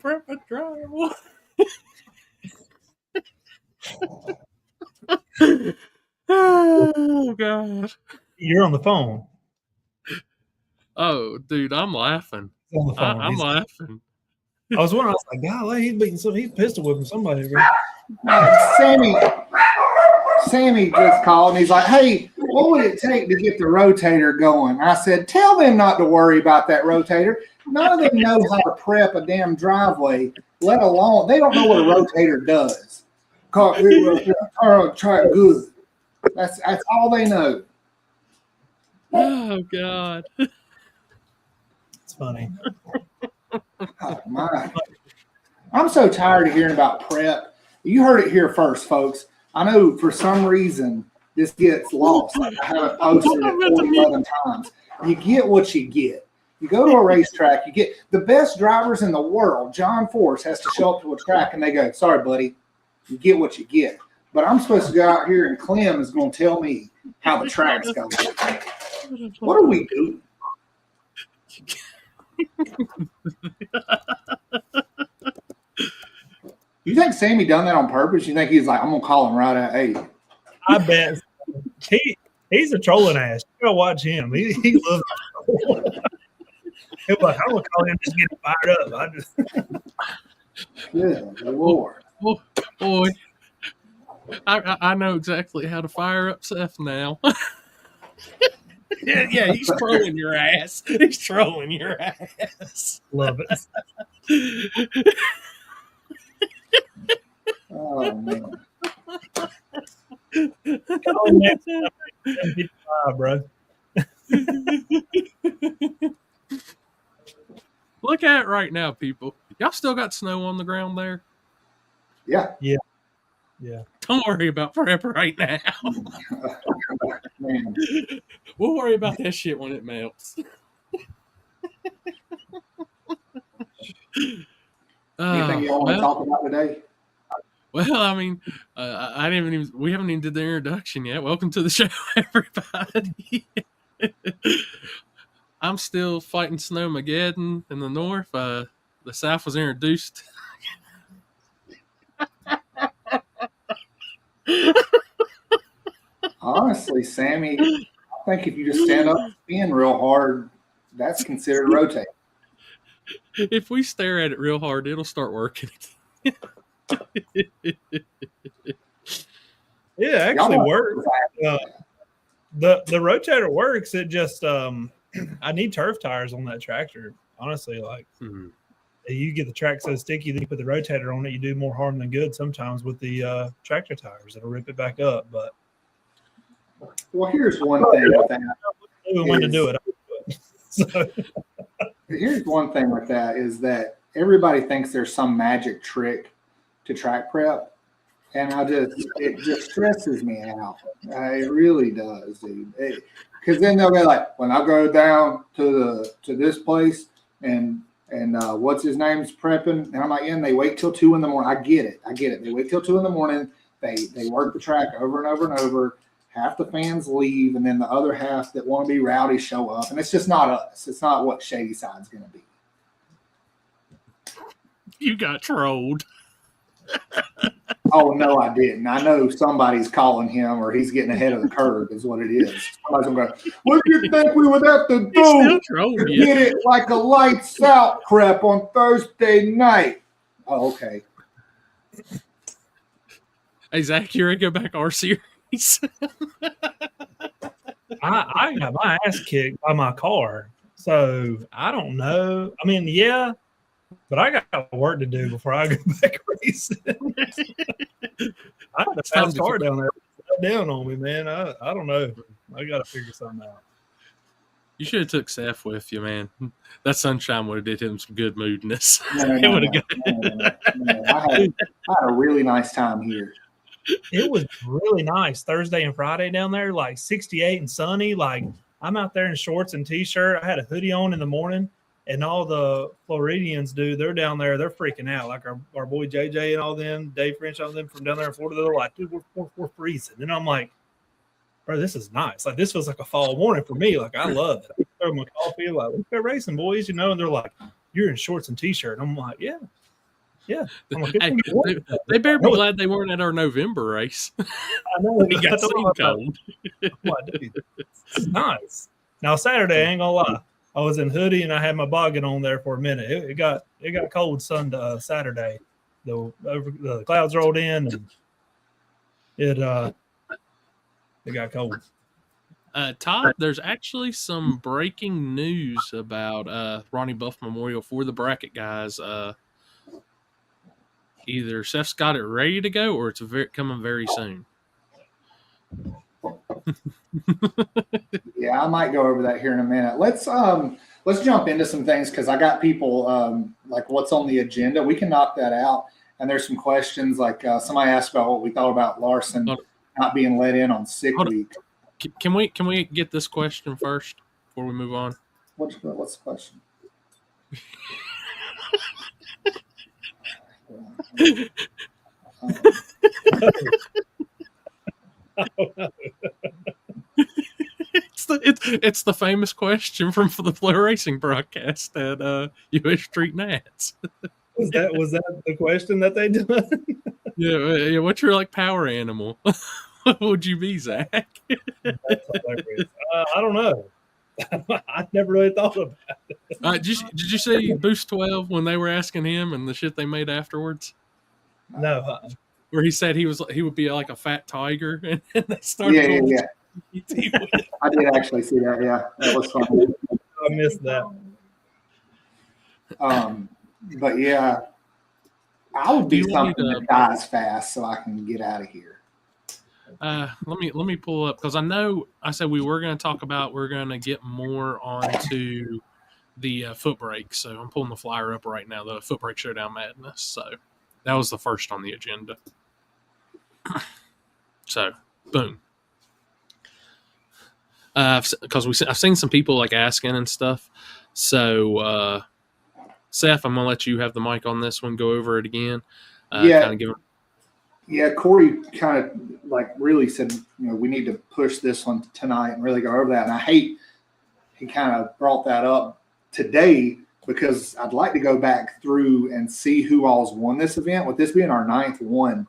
Prep a drywall. Oh God. You're on the phone. Oh, dude, I'm laughing. He's on the phone. I'm laughing. I was wondering, I was like, golly, he's beating some, he's pistol whipping somebody. Sammy just called and he's like, hey, what would it take to get the rotator going? I said, tell them not to worry about that rotator. None of them know how to prep a damn driveway, let alone, they don't know what a rotator does. Try it good. That's all they know. Oh God. It's funny. Oh, my. I'm so tired of hearing about prep. You heard it here first, folks. I know for some reason this gets lost. Like I haven't posted it 47 times. You get what you get. You go to a racetrack, you get the best drivers in the world. John Force has to show up to a track and they go, sorry, buddy, you get what you get. But I'm supposed to go out here and Clem is going to tell me how the track's going. What are we doing? You think Sammy done that on purpose? You think he's like, I'm gonna call him right at 8? I bet he's a trolling ass. You gotta watch him. He loves it. He'll be like, I'm gonna call him, just get fired up. Good Lord. Oh, boy. I know exactly how to fire up Seth now. Yeah, he's trolling your ass. He's trolling your ass. Love it. Oh man. Call him next time. 55, bro. Look at it right now, people. Y'all still got snow on the ground there? Yeah. Don't worry about prep right now. Man. We'll worry about that shit when it melts. Anything you want to talk about today? Well, I mean, we haven't even did the introduction yet. Welcome to the show, everybody. I'm still fighting Snowmageddon in the north. The south was introduced. Honestly, Sammy, I think if you just stand up and spin real hard, that's considered rotate. If we stare at it real hard, it'll start working. It actually works. The rotator works. It just I need turf tires on that tractor. Honestly, like you get the track so sticky, then you put the rotator on it, you do more harm than good sometimes with the tractor tires. It'll rip it back up. But well, here's one thing with that. When to do it. So. Here's one thing with that is that everybody thinks there's some magic trick to track prep, and it just stresses me out. It really does, dude. Because then they'll be like, when I go down to this place and what's his name's prepping, and I'm like, yeah, and they wait till 2 a.m. I get it. They wait till 2 a.m. They work the track over and over and over. Half the fans leave, and then the other half that want to be rowdy show up. And it's just not us. It's not what Shadyside's going to be. You got trolled. Oh, no, I didn't. I know somebody's calling him or he's getting ahead of the curve is what it is. Somebody's going to go, what do you think we would have to do to get it like a lights out prep on Thursday night? Oh, okay. Hey, Zach, you ready to go back our series? I got my ass kicked by my car, so I don't know. I mean, yeah, but I got work to do before I go back racing. I had a fast car down there down on me, man. I don't know. I got to figure something out. You should have took Seth with you, man. That sunshine would have did him some good moodness. No. I had a really nice time here. It was really nice Thursday and Friday down there, like 68 and sunny. Like I'm out there in shorts and t-shirt. I had a hoodie on in the morning, and all the Floridians, dude, they're down there. They're freaking out. Like our boy JJ and all them, Dave French, all them from down there in Florida. They're like, dude, we're freezing. And I'm like, bro, this is nice. Like this feels like a fall morning for me. Like I love it. I throw my coffee, like let's go racing, boys. And they're like, you're in shorts and t-shirt. And I'm like, yeah. Yeah. I'm like, it's Hey, gonna get warm. they better be glad they weren't at our November race. I know. When he got That's what seen I thought. cold. I'm like, dude, this is nice. Now Saturday, I ain't gonna lie. I was in hoodie and I had my boggin on there for a minute. It got cold Saturday. The clouds rolled in and it got cold. Todd, there's actually some breaking news about Ronnie Buff Memorial for the bracket guys. Either Seth's got it ready to go or it's coming very soon. Yeah, I might go over that here in a minute. Let's jump into some things because I got people like what's on the agenda. We can knock that out. And there's some questions like somebody asked about what we thought about Larson not being let in on sick week. Can we get this question first before we move on? What's the question? It's the famous question from the Flow Racing broadcast at US Street Nats. Was that the question that they did? Yeah. What's your power animal? What would you be, Zach? That's hilarious. I don't know. I never really thought about it. Did you see Boost 12 when they were asking him and the shit they made afterwards? No. Where he said he would be like a fat tiger, and they started. Yeah. I did actually see that. Yeah, that was fun. I missed that. But yeah, I would be something that dies fast so I can get out of here. Let me pull up because I know I said we were going to talk about we're going to get more onto the Footbrake. So I'm pulling the flyer up right now, the Footbrake Showdown Madness. So that was the first on the agenda. So boom. Because I've seen some people asking and stuff. So Seth, I'm gonna let you have the mic on this one. Go over it again. Yeah, Corey kind of really said, we need to push this one tonight and really go over that. And I hate he kind of brought that up today because I'd like to go back through and see who all's won this event. With this being our 9th one.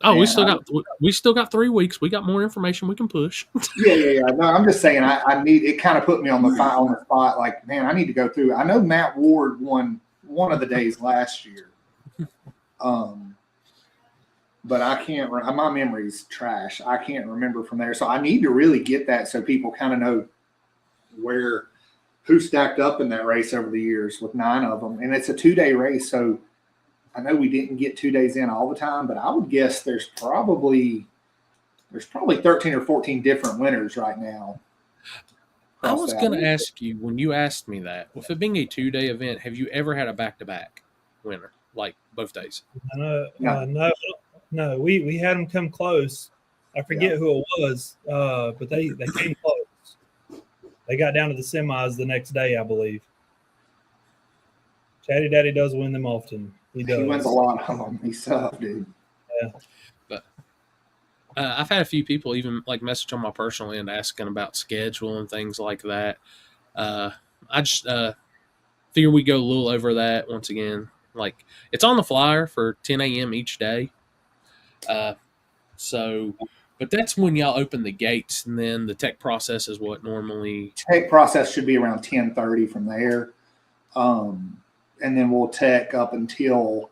Oh, we still got 3 weeks. We got more information we can push. Yeah. No, I'm just saying I need it. Kind of put me on the spot. Like, man, I need to go through. I know Matt Ward won one of the days last year. But I can't. My memory's trash. I can't remember from there. So I need to really get that so people kind of know who stacked up in that race over the years with 9 of them, and it's a 2-day race. So I know we didn't get 2 days in all the time, but I would guess there's probably 13 or 14 different winners right now. I was going to ask you when you asked me that, with it being a 2-day event, have you ever had a back-to-back winner, like both days? No. We had them come close. I forget who it was, but they came close. They got down to the semis the next day, I believe. Chatty Daddy does win them often. He wins a lot of them. He's tough, dude. Yeah. But I've had a few people even message on my personal end asking about schedule and things like that. I just figure we go a little over that once again. It's on the flyer for 10 a.m. each day. But that's when y'all open the gates, and then the tech process is what normally. Tech process should be around 10:30 from there. And then we'll tech up until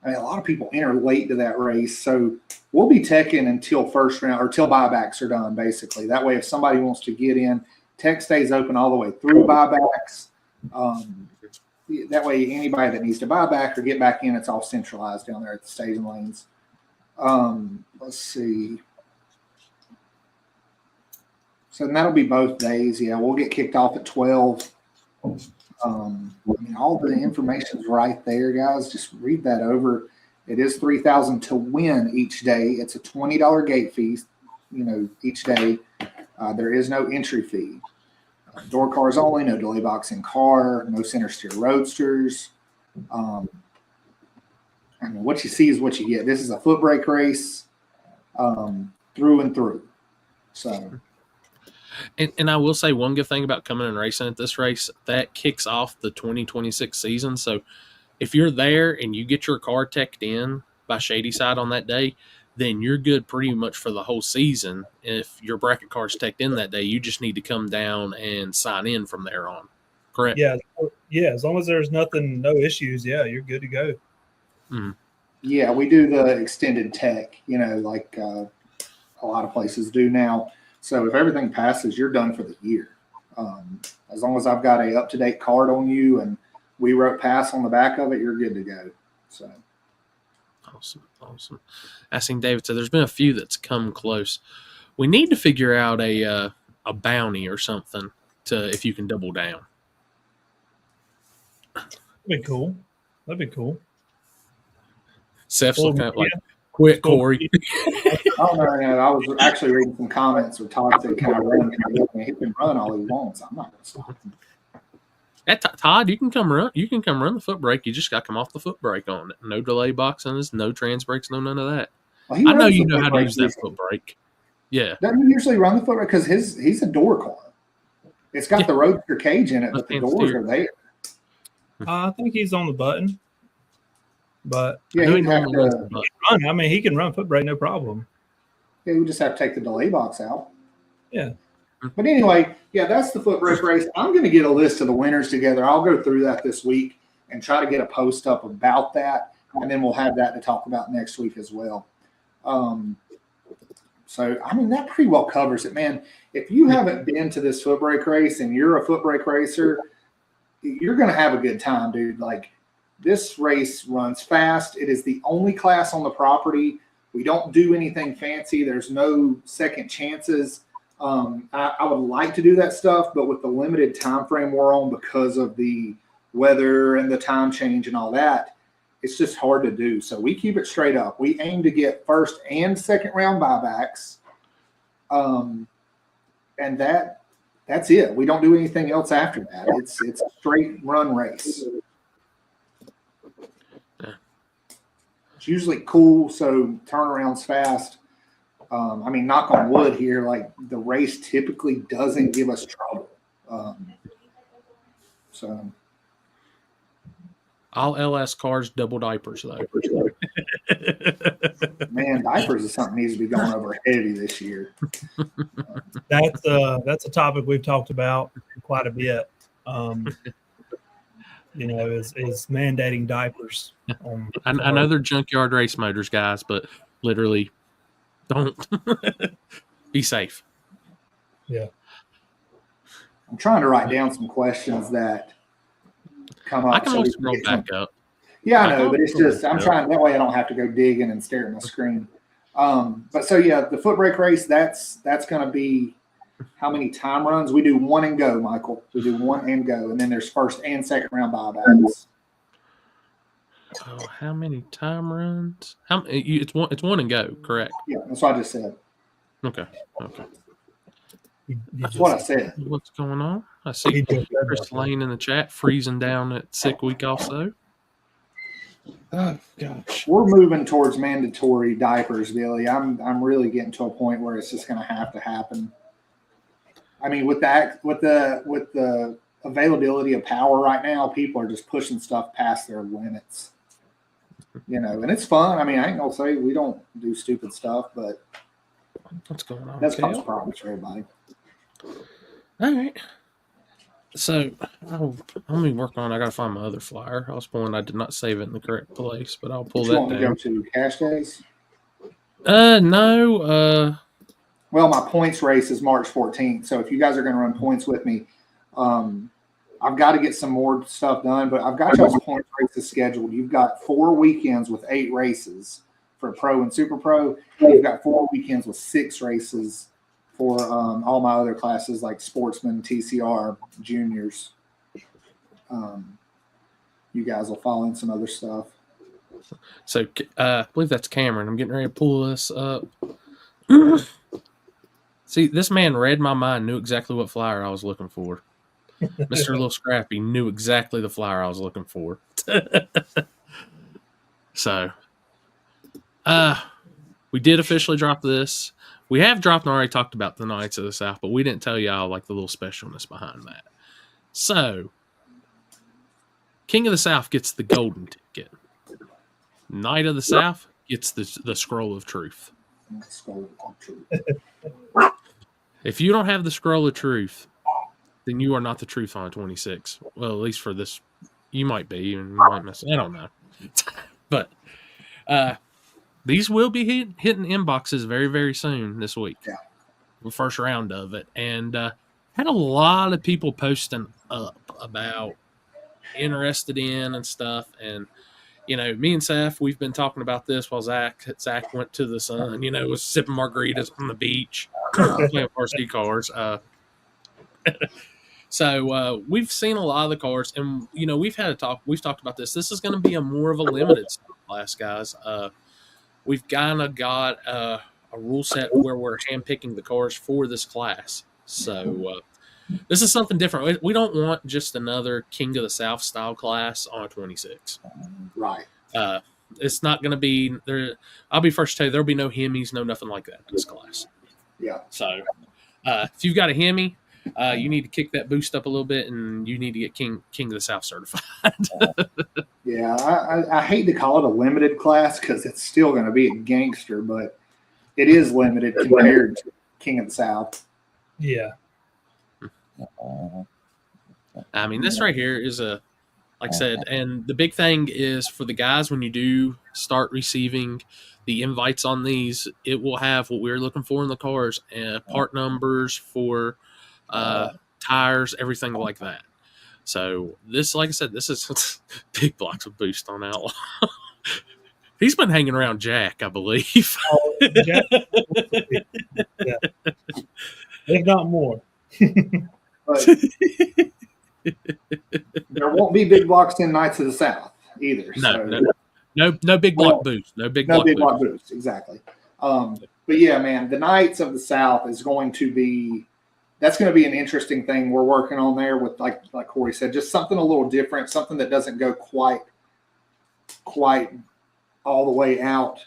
a lot of people enter late to that race. So we'll be teching until first round or till buybacks are done, basically. That way, if somebody wants to get in, tech stays open all the way through buybacks. That way, anybody that needs to buy back or get back in, it's all centralized down there at the staging lanes. Let's see. So that'll be both days. Yeah, we'll get kicked off at 12. All the information's right there, guys. Just read that over. It is $3,000 to win each day. It's a $20 gate fee, each day. There is no entry fee. Door cars only, no delay box in car, no center steer roadsters. What you see is what you get. This is a Footbrake race through and through. So. And I will say one good thing about coming and racing at this race, that kicks off the 2026 season. So if you're there and you get your car teched in by Shadyside on that day, then you're good pretty much for the whole season. If your bracket car's teched in that day, you just need to come down and sign in from there on. Correct? Yeah. As long as there's no issues, yeah, you're good to go. Mm. Yeah, we do the extended tech, like a lot of places do now. So if everything passes, you're done for the year. As long as I've got a up-to-date card on you and we wrote pass on the back of it, you're good to go. So awesome. Asking David, so there's been a few that's come close. We need to figure out a bounty or something if you can double down. That'd be cool. Seth's looking at like, quit, Corey. Oh, no. I was actually reading some comments where Todd said, can I run? He can run all he wants. I'm not going to stop him. Todd, you can come run. You can come run the foot brake. You just got to come off the foot brake on it. No delay boxing, no trans brakes, no none of that. Well, I know you know how to use that foot brake. Yeah. Doesn't he usually run the foot brake? Because he's a door car. It's got the roadster cage in it, but the doors are there. I think he's on the button. But yeah, he can run. I mean, he can run foot brake, no problem. Yeah, we just have to take the delay box out. Yeah. But anyway, yeah, that's the foot brake race. I'm going to get a list of the winners together. I'll go through that this week and try to get a post up about that, and then we'll have that to talk about next week as well. So, I mean, that pretty well covers it, man. If you haven't been to this foot brake race and you're a foot brake racer, you're going to have a good time, dude. Like, this race runs fast. It is the only class on the property. We don't do anything fancy. There's no second chances. I would like to do that stuff, but with the limited time frame we're on because of the weather and the time change and all that, it's just hard to do. So we keep it straight up. We aim to get first and second round buybacks. And that's it. We don't do anything else after that. It's a straight run race. It's usually cool, so turnaround's fast. I mean, knock on wood here, like the race typically doesn't give us trouble. So all LS cars, double diapers though. Man, diapers is something that needs to be going over heavy this year. That's a topic we've talked about quite a bit. Is mandating diapers. I know they're junkyard race motors, guys, but literally don't be safe. Yeah. I'm trying to write down some questions that come up. I can always scroll back up. Yeah, I know, but it's just I'm trying that way I don't have to go digging and stare at my screen. But so yeah, the foot brake race, that's going to be how many time runs? We do one and go, Michael. We do one and go, and then there's first and second round buybacks. Oh, how many time runs? It's one and go, correct? Yeah, that's what I just said. Okay. That's what I said. What's going on? I see Chris Lane in the chat freezing down at sick week also. Oh gosh. We're moving towards mandatory diapers, Billy. I'm really getting to a point where it's just going to happen. I mean, with the availability of power right now, people are just pushing stuff past their limits. And it's fun. I mean, I ain't gonna say we don't do stupid stuff, but what's going on? That's cause problems for everybody. All right. So let me work on. I gotta find my other flyer. I was pulling. I did not save it in the correct place, but I'll pull that down. You want to go to cash days? No. Well, my points race is March 14th. So if you guys are going to run points with me, I've got to get some more stuff done. But I've got y'all's points races scheduled. You've got 4 weekends with 8 races for Pro and Super Pro. You've got 4 weekends with 6 races for all my other classes like Sportsman, TCR, Juniors. You guys will follow in some other stuff. So I believe that's Cameron. I'm getting ready to pull this up. See, this man read my mind, knew exactly what flyer I was looking for. Mr. Little Scrappy knew exactly the flyer I was looking for. So, we did officially drop this. We have dropped and already talked about the Knights of the South, but we didn't tell y'all like the little specialness behind that. So, King of the South gets the golden ticket. Knight of the South gets the Scroll of Truth. If you don't have the Scroll of Truth, then you are not the truth on 26. Well, at least for this, you might be, and you might miss. I don't know. But these will be hitting inboxes very, very soon this week. Yeah. The first round of it. And had a lot of people posting up about interested in and stuff. And, you know, me and Seth, we've been talking about this while Zach went to the sun, you know, was sipping margaritas on the beach, playing varsity cars. So we've seen a lot of the cars, and, you know, we've talked about this. This is going to be more of a limited class, guys. We've kind of got a rule set where we're handpicking the cars for this class. So this is something different. We don't want just another King of the South style class on a 26. Right. It's not going to be there. I'll be first to tell you, there'll be no Hemis, no nothing like that in this class. Yeah. So if you've got a Hemi, you need to kick that boost up a little bit, and you need to get King of the South certified. Yeah, I hate to call it a limited class because it's still going to be a gangster, but it is limited compared to King of the South. Yeah. I mean, this right here is like I said, and the big thing is for the guys, when you do start receiving the invites on these, it will have what we're looking for in the cars, part numbers for tires, everything like that. So this, like I said, this is big blocks of boost on Outlaw. He's been hanging around Jack, I believe. Jack, yeah. If not more. But there won't be big blocks in Knights of the South either. No big block boost. No big block boost. Exactly. But yeah, man, the Knights of the South is going to be. That's going to be an interesting thing we're working on there with, like Corey said, just something a little different, something that doesn't go quite all the way out.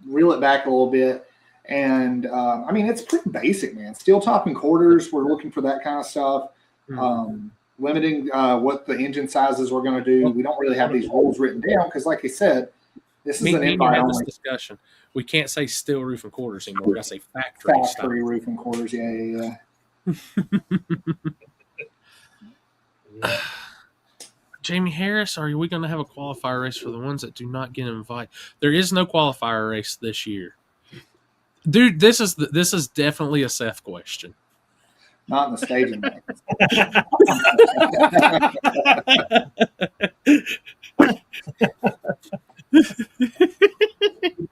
Reel it back a little bit. And, I mean, it's pretty basic, man. Steel top and quarters, we're looking for that kind of stuff. Limiting what the engine sizes we're going to do. We don't really have these rules written down because, like you said, this is an invite only discussion. We can't say steel roof and quarters anymore. We got to say factory roof and quarters. Yeah. Jamie Harris, are we going to have a qualifier race for the ones that do not get invited? There is no qualifier race this year, dude. This is definitely a Seth question. Not in the staging.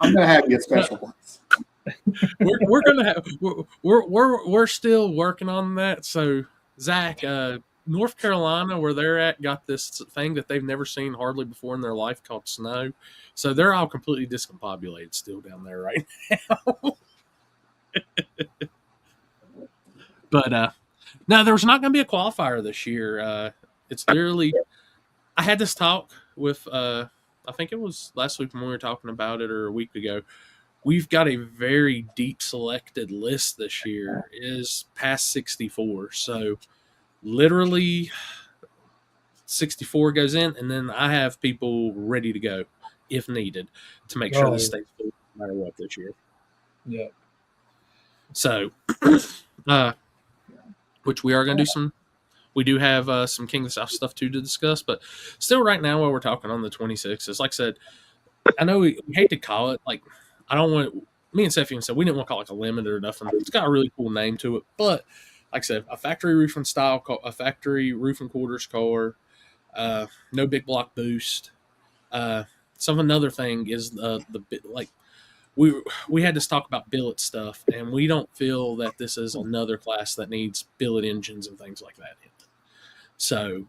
I'm gonna have you a special place. We're gonna have we're still working on that. So Zach, North Carolina, where they're at, got this thing that they've never seen hardly before in their life called snow. So they're all completely discombobulated still down there right now. But no, there's not going to be a qualifier this year. It's literally, I had this talk with, I think it was last week when we were talking about it, or a week ago. We've got a very deep selected list this year. It is past 64. So literally 64 goes in, and then I have people ready to go if needed to make sure this stays full no matter what this year. Yeah. So, which we are going to do some. We do have some King of the South stuff too to discuss, but still, right now while we're talking on the 26th, like I said, I know we hate to call it like I don't want. Me and Seth even said we didn't want to call it like a limited or nothing. It's got a really cool name to it, but like I said, a factory roof and style, a factory roof and quarters car, no big block boost. Another thing is the like. We had to talk about billet stuff, and we don't feel that this is another class that needs billet engines and things like that. So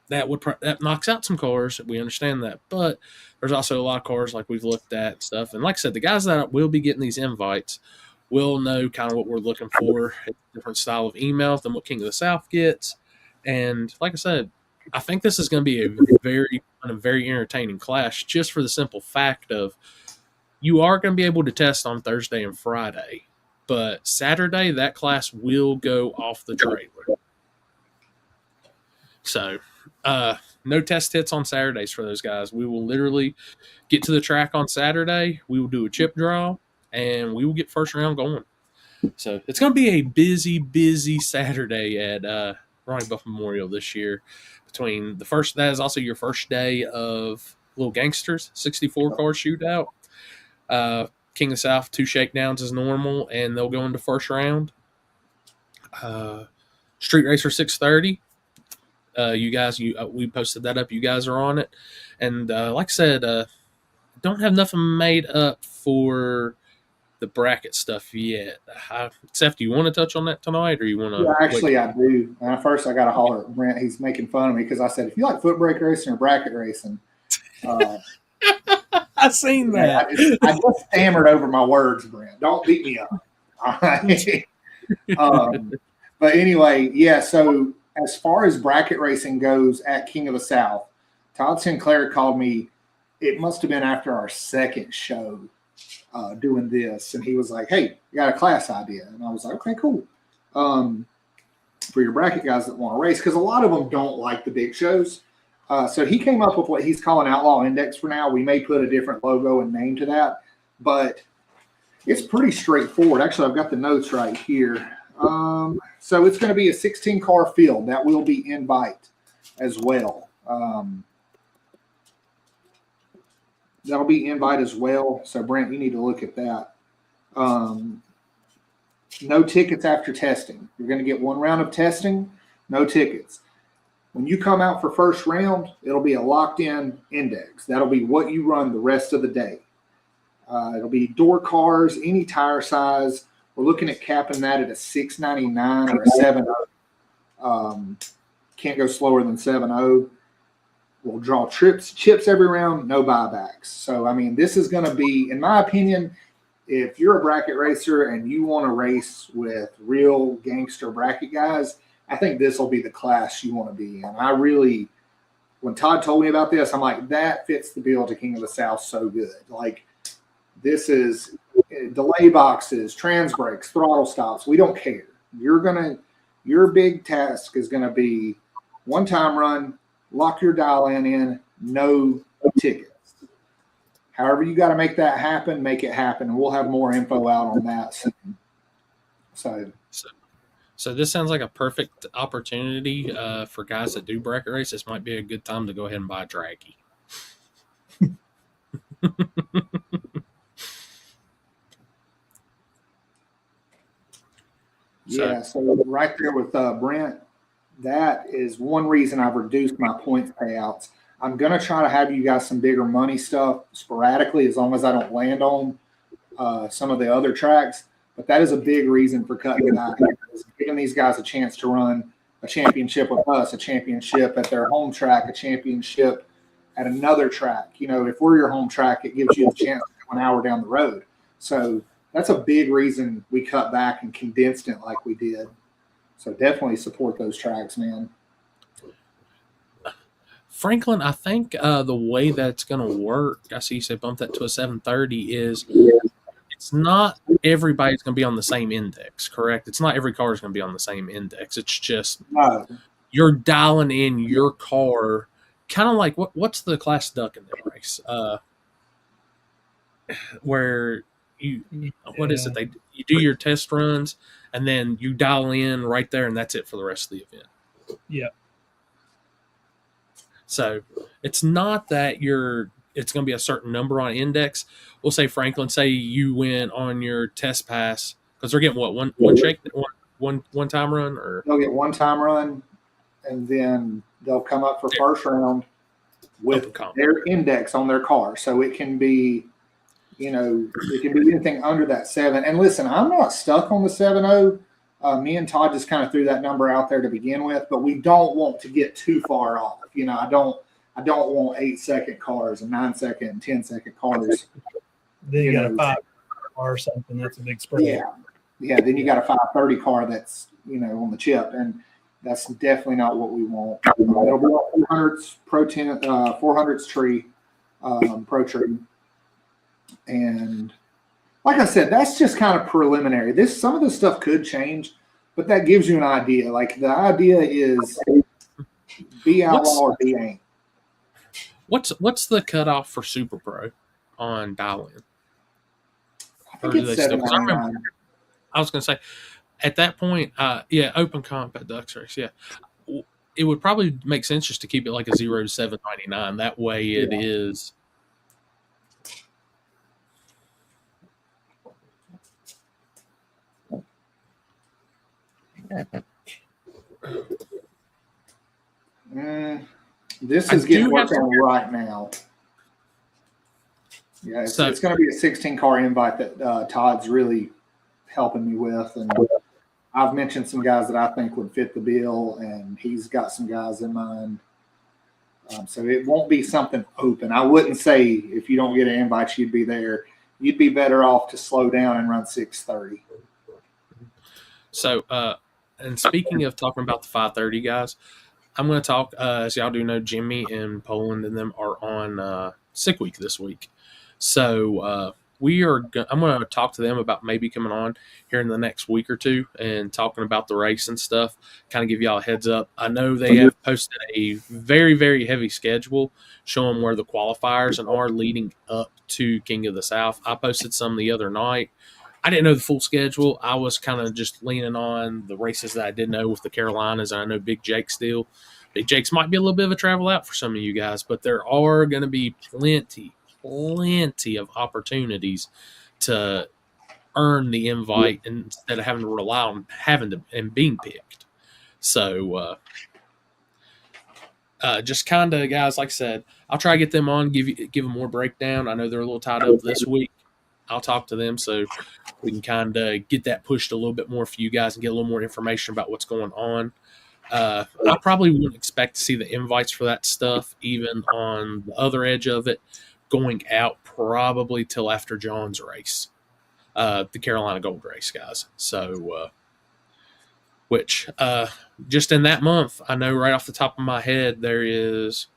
that knocks out some cars. We understand that, but there's also a lot of cars like we've looked at stuff. And like I said, the guys that will be getting these invites will know kind of what we're looking for. It's a different style of email than what King of the South gets. And like I said, I think this is going to be a very entertaining class, just for the simple fact of you are going to be able to test on Thursday and Friday, but Saturday that class will go off the trailer. So, no test hits on Saturdays for those guys. We will literally get to the track on Saturday. We will do a chip draw, and we will get first round going. So it's going to be a busy Saturday at Ronnie Buff Memorial this year. Between that is also your first day of Little Gangsters 64 car shootout. King of the South 2 shakedowns as normal, and they'll go into first round. Street Racer 630. You guys, we posted that up. You guys are on it, and like I said, don't have nothing made up for the bracket stuff yet. Seth, do you want to touch on that tonight, or you want to? Yeah, actually, I do. First, I got to holler at Brent. He's making fun of me because I said, if you like footbrake racing or bracket racing, I seen that. I just stammered over my words, Brent. Don't beat me up. All right. But anyway, yeah. So as far as bracket racing goes at King of the South, Todd Sinclair called me. It must have been after our second show. Doing this, and he was like, "Hey, you got a class idea?" And I was like, "Okay, cool." For your bracket guys that want to race, because a lot of them don't like the big shows. So he came up with what he's calling Outlaw Index for now. We may put a different logo and name to that, but it's pretty straightforward. Actually, I've got the notes right here. So it's going to be a 16-car field that will be invite as well. That'll be invite as well. So, Brent, you need to look at that. No tickets after testing. You're going to get 1 round of testing, no tickets. When you come out for first round, it'll be a locked-in index. That'll be what you run the rest of the day. It'll be door cars, any tire size. We're looking at capping that at a 699 or a 7.0. Can't go slower than 7.0. We'll draw chips every round, no buybacks. So, I mean, this is going to be, in my opinion, if you're a bracket racer and you want to race with real gangster bracket guys, I think this will be the class you want to be in. When Todd told me about this, I'm like, that fits the bill to King of the South so good. Like, this is delay boxes, trans brakes, throttle stops. We don't care. Your big task is going to be one-time run, lock your dial in, no tickets. However you got to make that happen, make it happen. And we'll have more info out on that soon. So this sounds like a perfect opportunity for guys that do bracket race. This might be a good time to go ahead and buy a draggy. Yeah, so right there with Brent, that is one reason I've reduced my points payouts. I'm going to try to have you guys some bigger money stuff sporadically as long as I don't land on some of the other tracks. But that is a big reason for cutting it out. Giving these guys a chance to run a championship with us, a championship at their home track, a championship at another track. You know, if we're your home track, it gives you the chance to go an hour down the road. So that's a big reason we cut back and condensed it like we did. So definitely support those tracks, man. Franklin, I think the way that's going to work, I see you said bump that to a 730, is it's not everybody's going to be on the same index, correct? It's not every car is going to be on the same index. It's just you're dialing in your car, kind of like what's the class duck in the race? Where what is it? You do your test runs and then you dial in right there, and that's it for the rest of the event. Yeah. So it's not that it's going to be a certain number on index. We'll say, Franklin, say you win on your test pass, because they're getting one time run, or they'll get one time run, and then they'll come up for first round with their index on their car. So it can be, it can be anything under that 7. And listen, I'm not stuck on the 7.0. Me and Todd just kind of threw that number out there to begin with, but we don't want to get too far off. I don't want 8-second cars and 9-second and 10-second cars. Then you got a 5 car or something. That's a big spread. Yeah. Then you got a 530 car that's on the chip, and that's definitely not what we want. It'll be all 400s Pro 10, 400s tree, Pro tree, and like I said, that's just kind of preliminary. Some of this stuff could change, but that gives you an idea. Like, the idea is Be outlaw or be ain't. What's the cutoff for Super Pro on dial-in? I think it's $7.99. I was going to say, at that point, open comp at Ducks Race, yeah. It would probably make sense just to keep it like a 0 to $7.99. That way it is. This is getting worked on right now. Yeah, it's going to be a 16-car invite that Todd's really helping me with, and I've mentioned some guys that I think would fit the bill, and he's got some guys in mind. So it won't be something open. I wouldn't say if you don't get an invite, you'd be there. You'd be better off to slow down and run 6:30. So, and speaking of talking about the 5:30 guys, I'm going to talk, as y'all do know, Jimmy and Poland and them are on sick week this week. So I'm going to talk to them about maybe coming on here in the next week or two and talking about the race and stuff, kind of give y'all a heads up. I know they have posted a very, very heavy schedule showing where the qualifiers are leading up to King of the South. I posted some the other night. I didn't know the full schedule. I was kind of just leaning on the races that I did know with the Carolinas, and I know Big Jake still. Big Jake's might be a little bit of a travel out for some of you guys, but there are going to be plenty of opportunities to earn the invite instead of having to rely on and being picked. So just kind of, guys, like I said, I'll try to get them on, give them more breakdown. I know they're a little tied up this week. I'll talk to them so we can kind of get that pushed a little bit more for you guys and get a little more information about what's going on. I probably wouldn't expect to see the invites for that stuff, even on the other edge of it, going out probably till after John's race, the Carolina Gold race, guys. So, which just in that month, I know right off the top of my head, there is,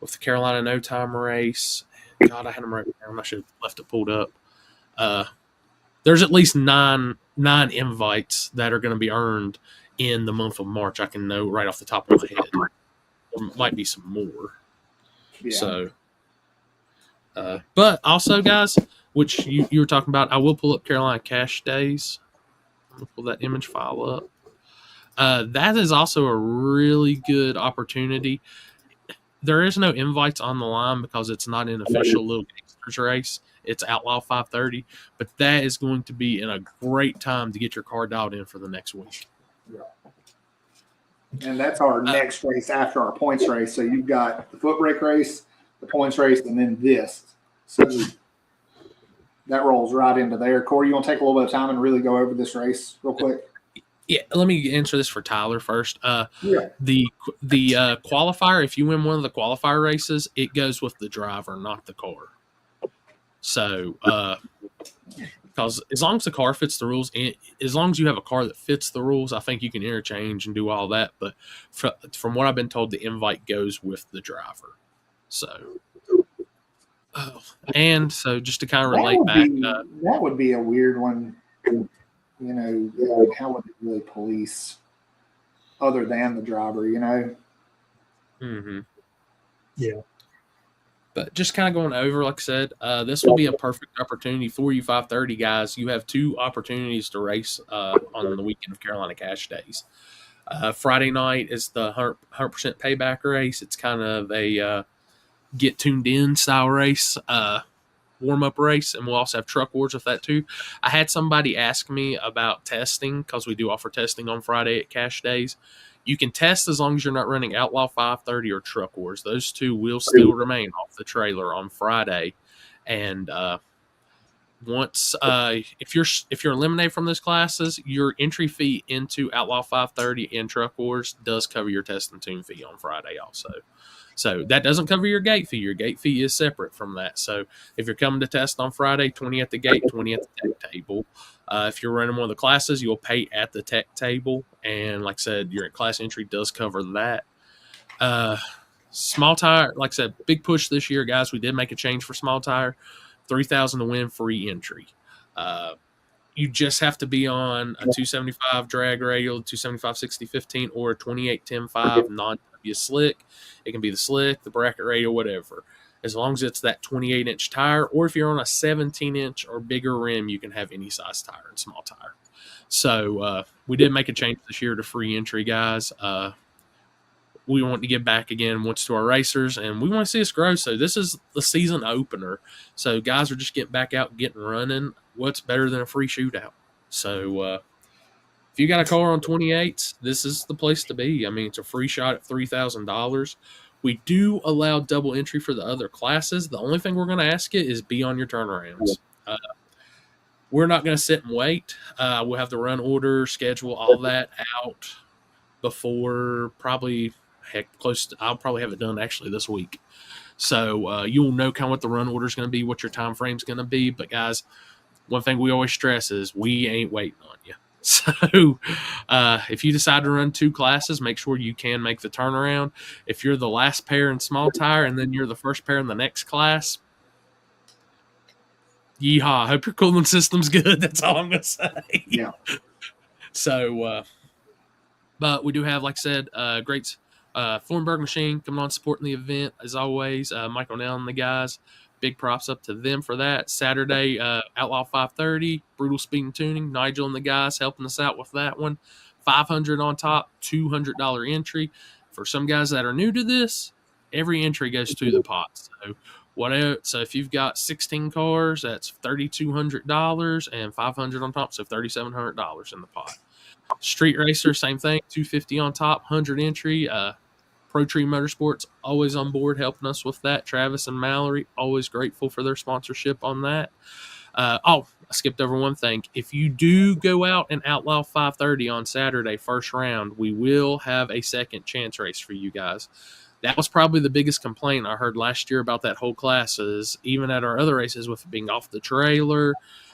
with the Carolina No Time race, God, I had them right down. I should have left it pulled up. There's at least nine invites that are going to be earned in the month of March. I can know right off the top of my head. There might be some more. Yeah. So, but also, guys, which you were talking about, I will pull up Carolina Cash Days. I'll pull that image file up. That is also a really good opportunity. There is no invites on the line because it's not an official Little Gangsters race. It's Outlaw 5:30, but that is going to be in a great time to get your car dialed in for the next week. Yeah. And that's our next race after our points race. So you've got the Footbrake race, the points race, and then this. So that rolls right into there. Corey, you want to take a little bit of time and really go over this race real quick? Yeah, let me answer this for Tyler first. The qualifier, if you win one of the qualifier races, it goes with the driver, not the car. So, because as long as the car fits the rules, and as long as you have a car that fits the rules, I think you can interchange and do all that. But from what I've been told, the invite goes with the driver. So, and so just to kind of relate back, that would be a weird one. You know, how would it really police other than the driver, you know? Mm-hmm. Yeah. But just kind of going over, like I said, this will be a perfect opportunity for you 5:30 guys. You have two opportunities to race on the weekend of Carolina Cash Days. Friday night is the 100% payback race. It's kind of a get tuned in style race. Warm-up race, and we'll also have truck wars with that too. I had somebody ask me about testing because we do offer testing on Friday at Cash Days. You can test as long as you're not running Outlaw 5:30 or truck wars. Those two will still remain off the trailer on Friday. And once if you're eliminated from those classes, your entry fee into Outlaw 5:30 and truck wars does cover your test and tune fee on Friday also. So that doesn't cover your gate fee. Your gate fee is separate from that. So if you're coming to test on Friday, 20 at the gate, 20 at the tech table. If you're running one of the classes, you'll pay at the tech table. And like I said, your class entry does cover that. Small tire, like I said, big push this year, guys. We did make a change for small tire. $3,000 to win, free entry. You just have to be on a 275 drag radial, 275 60-15, or a 28-10-5 non-W slick. It can be the slick, the bracket radial, whatever. As long as it's that 28-inch tire, or if you're on a 17-inch or bigger rim, you can have any size tire and small tire. So we did make a change this year to free entry, guys. We want to give back again once to our racers, and we want to see us grow. So this is the season opener. So guys are just getting back out, getting running. What's better than a free shootout? So if you got a car on 28s, this is the place to be. I mean, it's a free shot at $3,000. We do allow double entry for the other classes. The only thing we're going to ask you is be on your turnarounds. We're not going to sit and wait. We'll have the run order, schedule, all that out before probably – I'll probably have it done actually this week. So you'll know kind of what the run order is going to be, what your time frame is going to be. But guys, one thing we always stress is we ain't waiting on you. So if you decide to run 2 classes, make sure you can make the turnaround. If you're the last pair in small tire and then you're the first pair in the next class, yeehaw. I hope your cooling system's good. That's all I'm going to say. Yeah. So, but we do have, like I said, great Thornburg Machine coming on supporting the event as always. Michael Nell and the guys, big props up to them for that. Saturday, Outlaw 530, Brutal Speed and Tuning. Nigel and the guys helping us out with that one. $500 on top, $200 entry. For some guys that are new to this, every entry goes to the pot. So if you've got 16 cars, that's $3,200 and $500 on top, so $3,700 in the pot. Street Racer, same thing, $250 on top, 100 entry. Pro Tree Motorsports, always on board helping us with that. Travis and Mallory, always grateful for their sponsorship on that. I skipped over one thing. If you do go out and outlaw 530 on Saturday, first round, we will have a second chance race for you guys. That was probably the biggest complaint I heard last year about that whole class is even at our other races with it being off the trailer,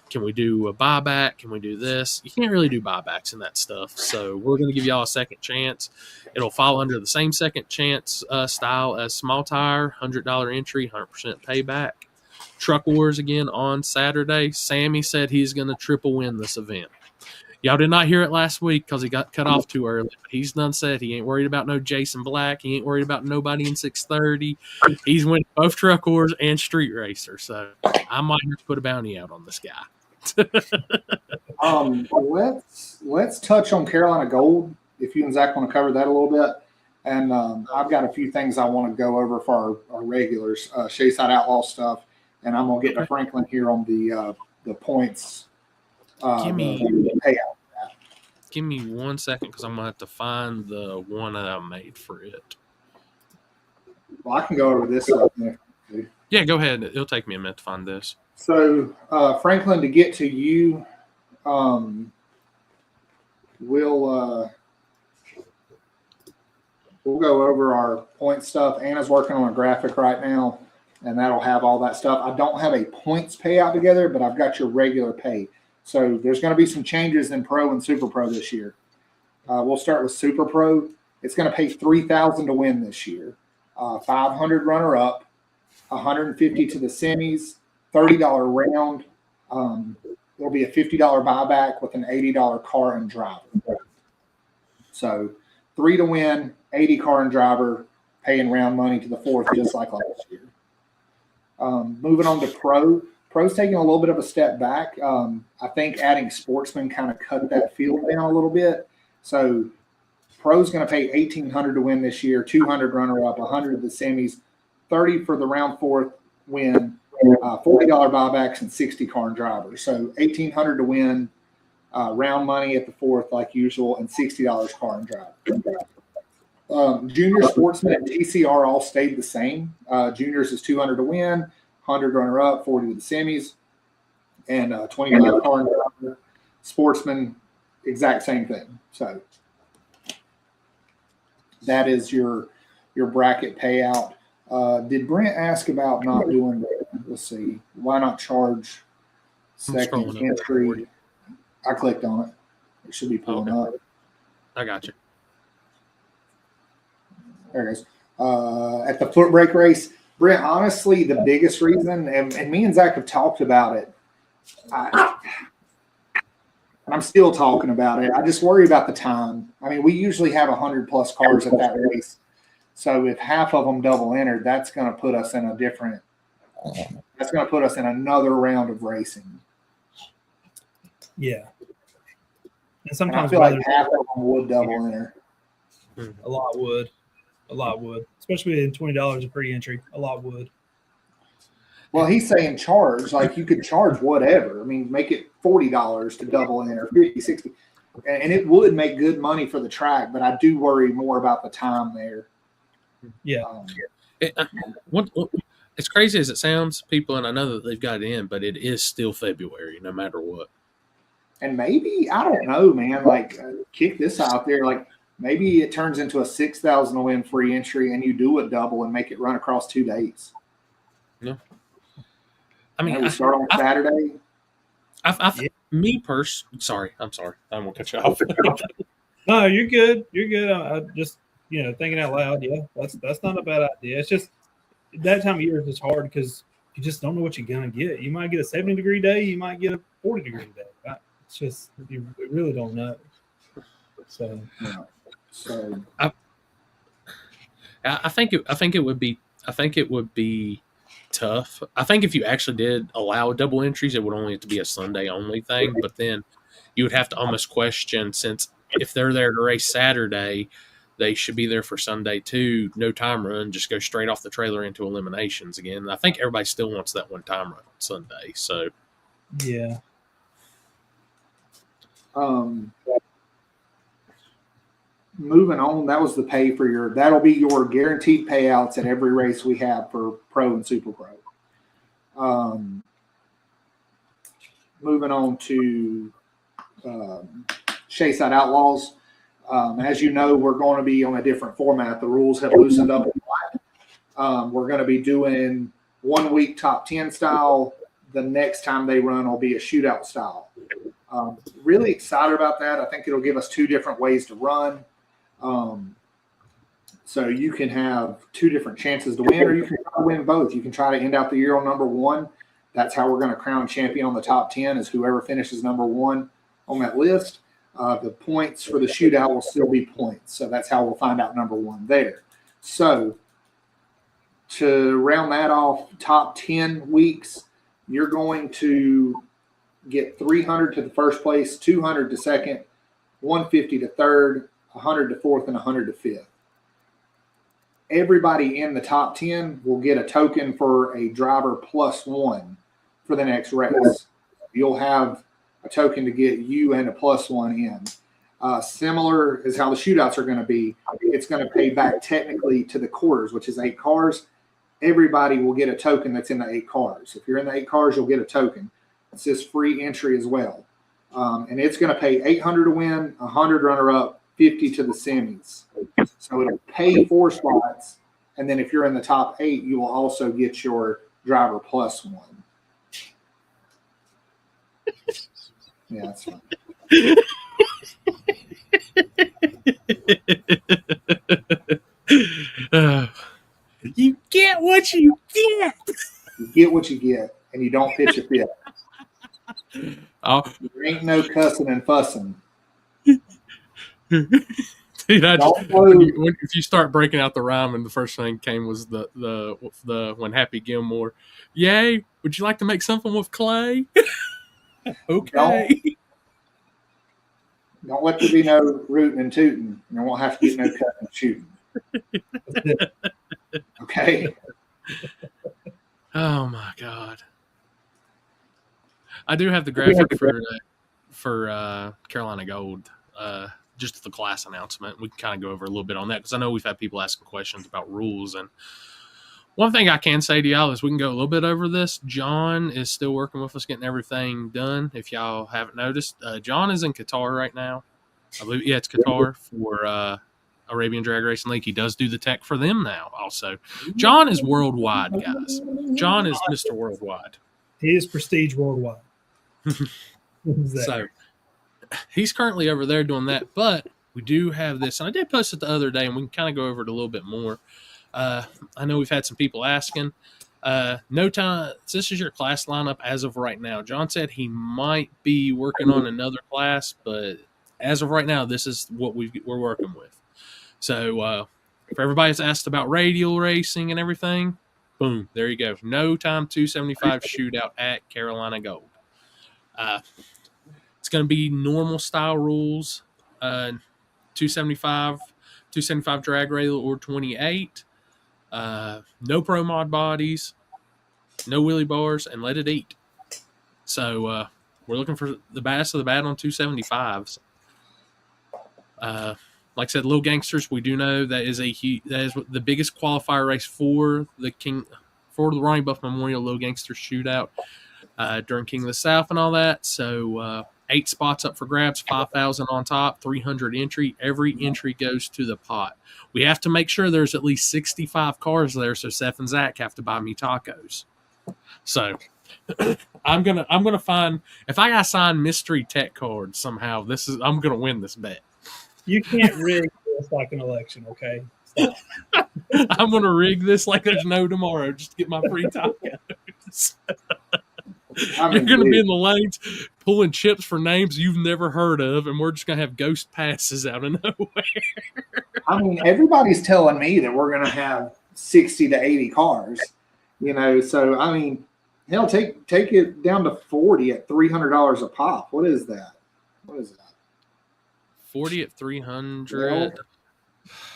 can we do a buyback? Can we do this? You can't really do buybacks and that stuff. So we're going to give y'all a second chance. It'll fall under the same second chance style as small tire, $100 entry, 100% payback. Truck Wars again on Saturday. Sammy said he's going to triple win this event. Y'all did not hear it last week because he got cut off too early. But he's done said he ain't worried about no Jason Black. He ain't worried about nobody in 630. He's winning both Truck Wars and Street Racer. So I might have to put a bounty out on this guy. Let's touch on Carolina Gold if you and Zach want to cover that a little bit. And I've got a few things I want to go over for our regulars, Shadyside Outlaw stuff, and I'm gonna get to Franklin here on the points. Give me the payout. Give me 1 second because I'm gonna have to find the one that I made for it. Well, I can go over this stuff. Yeah, go ahead. It'll take me a minute to find this. So, Franklin, to get to you, we'll go over our point stuff. Anna's working on a graphic right now, and that'll have all that stuff. I don't have a points payout together, but I've got your regular pay. So there's going to be some changes in Pro and Super Pro this year. We'll start with Super Pro. It's going to pay $3,000 to win this year. 500 runner-up, 150 to the semis, $30 round. There'll be a $50 buyback with an $80 car and driver. So 3 to win, 80 car and driver, paying round money to the fourth, just like last year. Moving on to Pro. Pro's taking a little bit of a step back. I think adding Sportsman kind of cut that field down a little bit. So Pro's going to pay $1,800 to win this year, 200 runner-up, 100 to the semis, 30 for the round fourth win, $40 buybacks, and 60 car and driver. So $1,800 to win, round money at the fourth like usual, and $60 car and driver. Junior Sportsman and TCR all stayed the same. Juniors is $200 to win, 100 runner-up, 40 to the semis, and 25 car and driver. Sportsman, exact same thing. So that is your bracket payout. Did Brent ask about not doing that? Let's see. Why not charge second entry? I clicked on it. It should be pulling up. I got you. There it is. At the Footbrake race, Brent, honestly, the biggest reason, and me and Zach have talked about it, And I'm still talking about it. I just worry about the time. I mean, we usually have 100+ cars at that race. So if half of them double entered, that's going to put us in that's going to put us in another round of racing. Yeah. And And sometimes I feel like half of them would double enter. a lot would. A lot would. Especially in $20 of free entry. A lot would. Well, he's saying charge, like you could charge whatever. I mean, make it $40 to double enter, 50, 60. And it would make good money for the track, but I do worry more about the time there. Yeah. What as crazy as it sounds, people, and I know that they've got it in, but it is still February, no matter what. And maybe, I don't know, man, like kick this out there. Like maybe it turns into a 6,000 to win free entry and you do a double and make it run across 2 days. No. I mean, we start on Saturday. Sorry, I'm sorry. I don't want to cut you off. No, you're good. You're good. I just, thinking out loud. Yeah, that's not a bad idea. It's just that time of year is just hard because you just don't know what you're gonna get. You might get a 70-degree day. You might get a 40-degree day. It's just you really don't know. So, yeah. So I think it would be tough. I think if you actually did allow double entries, it would only have to be a Sunday only thing. But then you would have to almost question, since if they're there to race Saturday, they should be there for Sunday too. No time run, just go straight off the trailer into eliminations again. And I think everybody still wants that one time run on Sunday. So yeah. Moving on, that was the pay for that'll be your guaranteed payouts at every race we have for Pro and Super Pro. Moving on to Shadyside Outlaws. As you know, we're going to be on a different format. The rules have loosened up a lot. We're going to be doing 1 week top 10 style. The next time they run will be a shootout style. Really excited about that. I think it'll give us 2 different ways to run. So you can have 2 different chances to win, or you can try to win both. You can try to end out the year on number 1. That's how we're going to crown champion on the top 10, is whoever finishes number 1 on that list. The points for the shootout will still be points. So that's how we'll find out number 1 there. So to round that off, top 10 weeks, you're going to get 300 to the first place, 200 to second, 150 to third, 100 to fourth, and 100 to fifth. Everybody in the top 10 will get a token for a driver +1 for the next race. You'll have a token to get you and a +1 in. Similar is how the shootouts are going to be. It's going to pay back technically to the quarters, which is 8 cars. Everybody will get a token that's in the 8 cars. If you're in the 8 cars, you'll get a token. It's just free entry as well. And it's going to pay 800 to win, 100 runner-up, 50 to the semis. So it'll pay 4 spots. And then if you're in the top 8, you will also get your driver +1. Yeah, that's fine. You get what you get. You get what you get, and you don't pitch a fit. Oh. There ain't no cussing and fussing. Dude, if you start breaking out the rhyme, and the first thing came was the when Happy Gilmore, yay, would you like to make something with clay? Okay. Don't let there be no rooting and tooting. You won't have to get no cutting and shooting. Okay. Oh my God. I do have the graphic for Carolina Gold. Just the class announcement. We can kind of go over a little bit on that because I know we've had people asking questions about rules. And one thing I can say to y'all is we can go a little bit over this. John is still working with us, getting everything done. If y'all haven't noticed, John is in Qatar right now. I believe, it's Qatar for Arabian Drag Racing League. He does do the tech for them now also. John is worldwide, guys. John is Mr. Worldwide. He is prestige worldwide. So he's currently over there doing that, but we do have this, and I did post it the other day, and we can kind of go over it a little bit more. I know we've had some people asking. No time. This is your class lineup as of right now. John said he might be working on another class, but as of right now, this is what we're working with. So for everybody that's asked about radial racing and everything, boom, there you go. No time 275 shootout at Carolina Gold. It's going to be normal style rules. 275 drag rail or 28. No pro mod bodies, no wheelie bars, and let it eat. So we're looking for the baddest of the bad on 275s. Like I said, Little Gangsters, we do know that is the biggest qualifier race for the Ronnie Buff Memorial Little Gangsters Shootout during King of the South and all that. So 8 spots up for grabs, 5,000 on top, 300 entry. Every entry goes to the pot. We have to make sure there's at least 65 cars there, so Seth and Zach have to buy me tacos. So I'm gonna find, if I got signed mystery tech cards somehow, I'm gonna win this bet. You can't rig this like an election, okay? Stop. I'm gonna rig this like there's no tomorrow just to get my free tacos. You're going to be in the lanes pulling chips for names you've never heard of, and we're just going to have ghost passes out of nowhere. I mean, everybody's telling me that we're going to have 60 to 80 cars, so, I mean, hell, take it down to 40 at $300 a pop. What is that? 40 at 300. Well,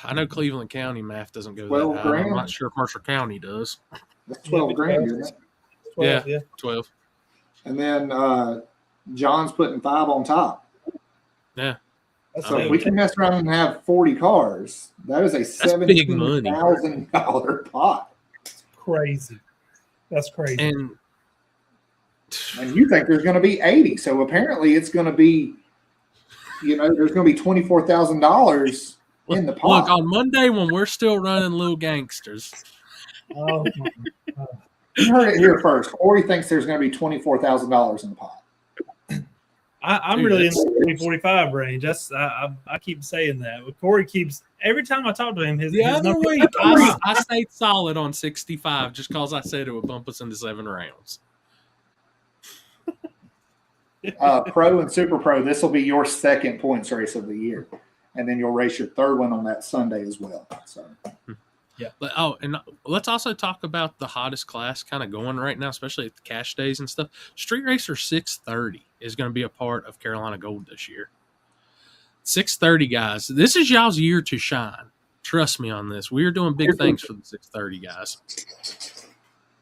I know Cleveland County math doesn't go 12 that high. grand. I'm not sure if Mercer County does. That's 12 grand, isn't it? 12, yeah, 12. And then John's putting 5 on top. Yeah. So if we can mess around and have 40 cars, that is a $17,000 pot. Crazy. That's crazy. And you think there's going to be 80. So apparently it's going to be, there's going to be $24,000 in the pot. Look, on Monday when we're still running Little Gangsters. Oh, my God. You heard it here first. Corey thinks there's going to be $24,000 in the pot. I'm really in the 45 range. That's I keep saying that. But Corey keeps every time I talk to him. His other number, week I stayed solid on 65 just because I said it would bump us into 7 rounds. Pro and Super Pro. This will be your second points race of the year, and then you'll race your third one on that Sunday as well. So. Yeah. And let's also talk about the hottest class kind of going right now, especially at the cash days and stuff. Street Racer 630 is going to be a part of Carolina Gold this year. 630, guys. This is y'all's year to shine. Trust me on this. We are doing big things for the 630 guys.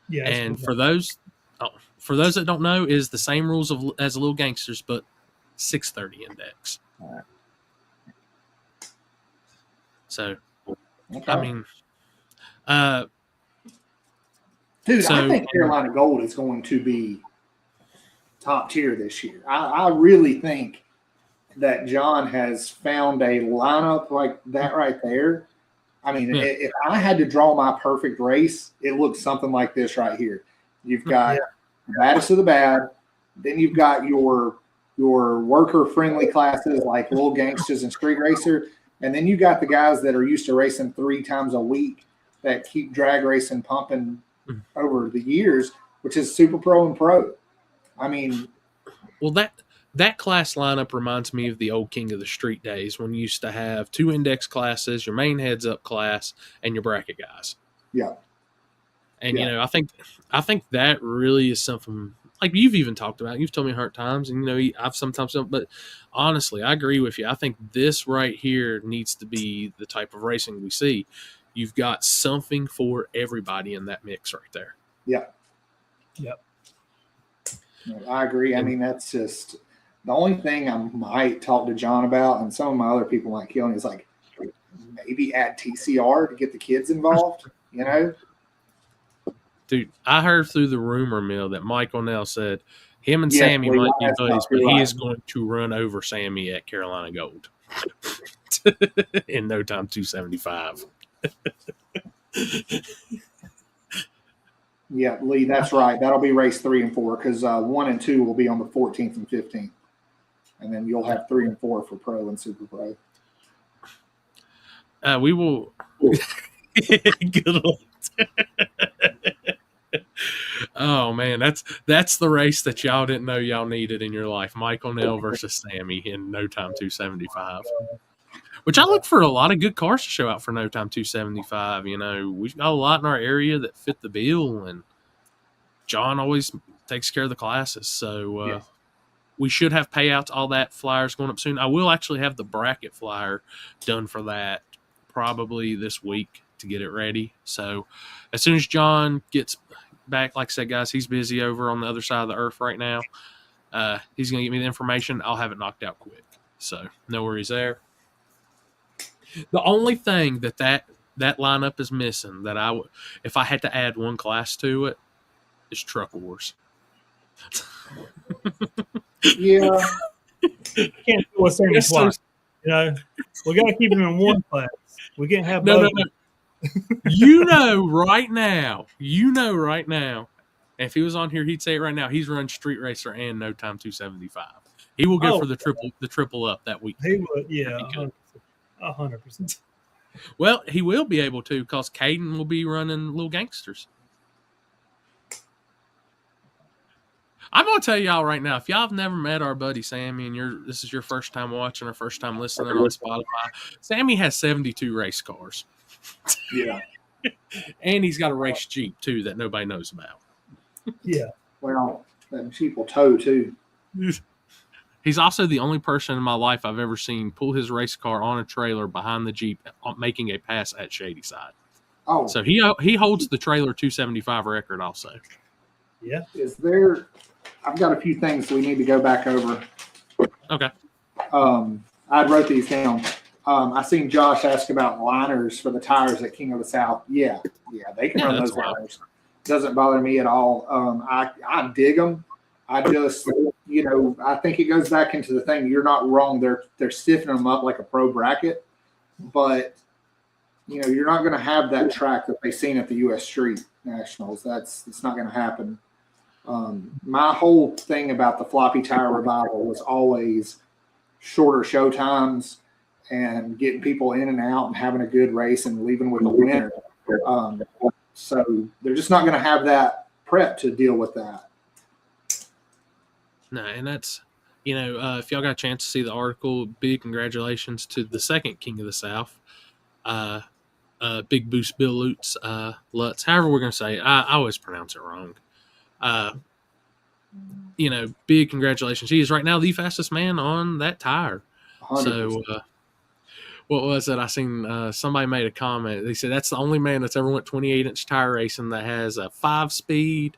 Yeah. And for those that don't know, is the same rules as Little Gangsters, but 630 index. All right. So, Okay. I mean, dude, I think Carolina Gold is going to be top tier this year. I really think that John has found a lineup like that right there. I mean, if I had to draw my perfect race, it looks something like this right here. You've got the baddest of the bad. Then you've got your worker-friendly classes like Little Gangsters and Street Racer. And then you got the guys that are used to racing 3 times a week that keep drag racing pumping over the years, which is Super Pro and Pro. I mean, well, that class lineup reminds me of the old King of the Street days when you used to have 2 index classes, your main heads up class, and your bracket guys. Yeah. And I think that really is something like you've even talked about. You've told me 100 times, and I've sometimes done, but honestly, I agree with you. I think this right here needs to be the type of racing we see. You've got something for everybody in that mix right there. Yeah. Yep. I agree. I mean, that's just the only thing I might talk to John about, and some of my other people might kill me, is like maybe add TCR to get the kids involved, Dude, I heard through the rumor mill that Mike O'Neill said him and Sammy might be buddies, but he is going to run over Sammy at Carolina Gold in no time 275. Yeah, Lee, that's right. That'll be race 3 and 4 because 1 and 2 will be on the 14th and 15th. And then you'll have 3 and 4 for Pro and Super Pro. We will. Good old. Oh man, that's the race that y'all didn't know y'all needed in your life. Michael Nell versus Sammy in No Time 275. Which I look for a lot of good cars to show out for No Time 275. You know, we've got a lot in our area that fit the bill, and John always takes care of the classes. So we should have payouts, all that, flyers going up soon. I will actually have the bracket flyer done for that probably this week to get it ready. So as soon as John gets back, like I said, guys, he's busy over on the other side of the earth right now. He's going to get me the information. I'll have it knocked out quick. So no worries there. The only thing that lineup is missing that if I had to add one class to it, is Truck Wars. Yeah. Can't do what's in twice. You know, we got to keep them in one class. We can't have both. No. You know right now. If he was on here, he'd say it right now. He's run Street Racer and No Time 275. He will go for the triple up that week. He would, yeah, 100%. Well, he will be able to because Caden will be running Little Gangsters. I'm going to tell y'all right now, if y'all have never met our buddy Sammy and this is your first time watching or first time listening on Spotify, Sammy has 72 race cars. Yeah. And he's got a race Jeep, too, that nobody knows about. Yeah. Well, that Jeep will tow, too. He's also the only person in my life I've ever seen pull his race car on a trailer behind the Jeep, making a pass at Shadyside. Oh. So he holds the trailer 275 record also. Yeah. I've got a few things we need to go back over. Okay. I wrote these down. I seen Josh ask about liners for the tires at King of the South. Yeah, they can run those liners. Doesn't bother me at all. I dig them. I just, I think it goes back into the thing. You're not wrong. They're stiffening them up like a pro bracket, but you're not going to have that track that they've seen at the U.S. Street Nationals. It's not going to happen. My whole thing about the floppy tire revival was always shorter show times and getting people in and out and having a good race and leaving with a winner. So they're just not going to have that prep to deal with that. No, and that's, if y'all got a chance to see the article, big congratulations to the second King of the South, Big Boost Bill Lutz, however we're going to say it. I always pronounce it wrong. Big congratulations. He is right now the fastest man on that tire. 100%. So, what was it? I seen somebody made a comment. They said that's the only man that's ever went 28-inch tire racing that has a 5-speed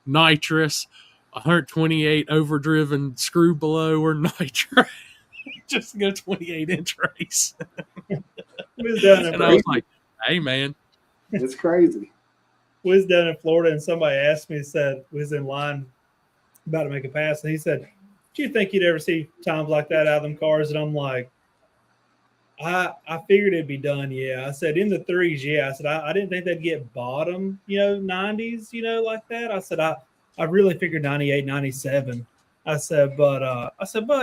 nitrous, 128 overdriven screw below or nitro just to go 28-inch race. And I was like, hey, man. It's crazy. We was down in Florida and somebody asked me, said, we was in line about to make a pass. And he said, do you think you'd ever see times like that out of them cars? And I'm like, I figured it'd be done. Yeah. I said, in the threes. Yeah. I said, I didn't think they'd get bottom, 90s, like that. I said, I really figured 98, 97. I said, but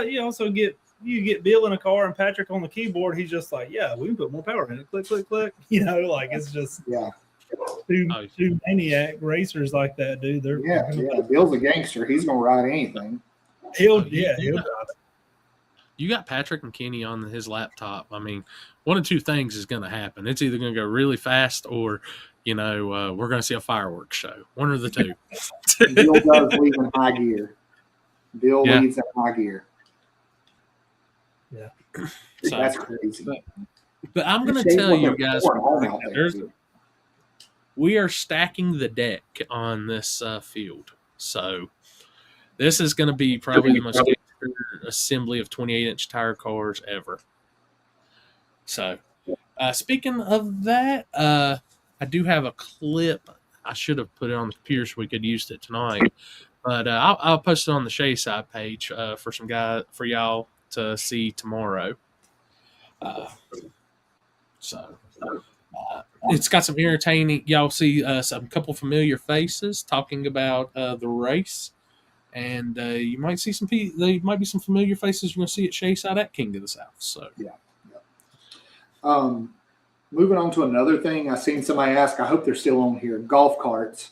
you also get Bill in a car and Patrick on the keyboard. He's just like, yeah, we can put more power in it. Click, click, click. It's just, yeah. Two maniac racers like that, dude. Bill's a gangster. He's gonna ride anything. He'll drive it. You got Patrick and Kenny on his laptop. I mean, one of two things is going to happen. It's either going to go really fast or, we're going to see a fireworks show. One or the two. Bill does leave in high gear. Bill leaves in high gear. Yeah. So, that's crazy. But I'm going to tell you guys, we are stacking the deck on this field. So this is going to be probably the most assembly of 28-inch tire cars ever. So speaking of that, I do have a clip. I should have put it on the computer so we could use it tonight. But I'll post it on the Shadyside page for y'all to see tomorrow. It's got some entertaining. Y'all see some couple familiar faces talking about the race, and you might see there might be some familiar faces you're going to see at Shadyside at King of the South. So yeah. Moving on to another thing, I seen somebody ask. I hope they're still on here. Golf carts.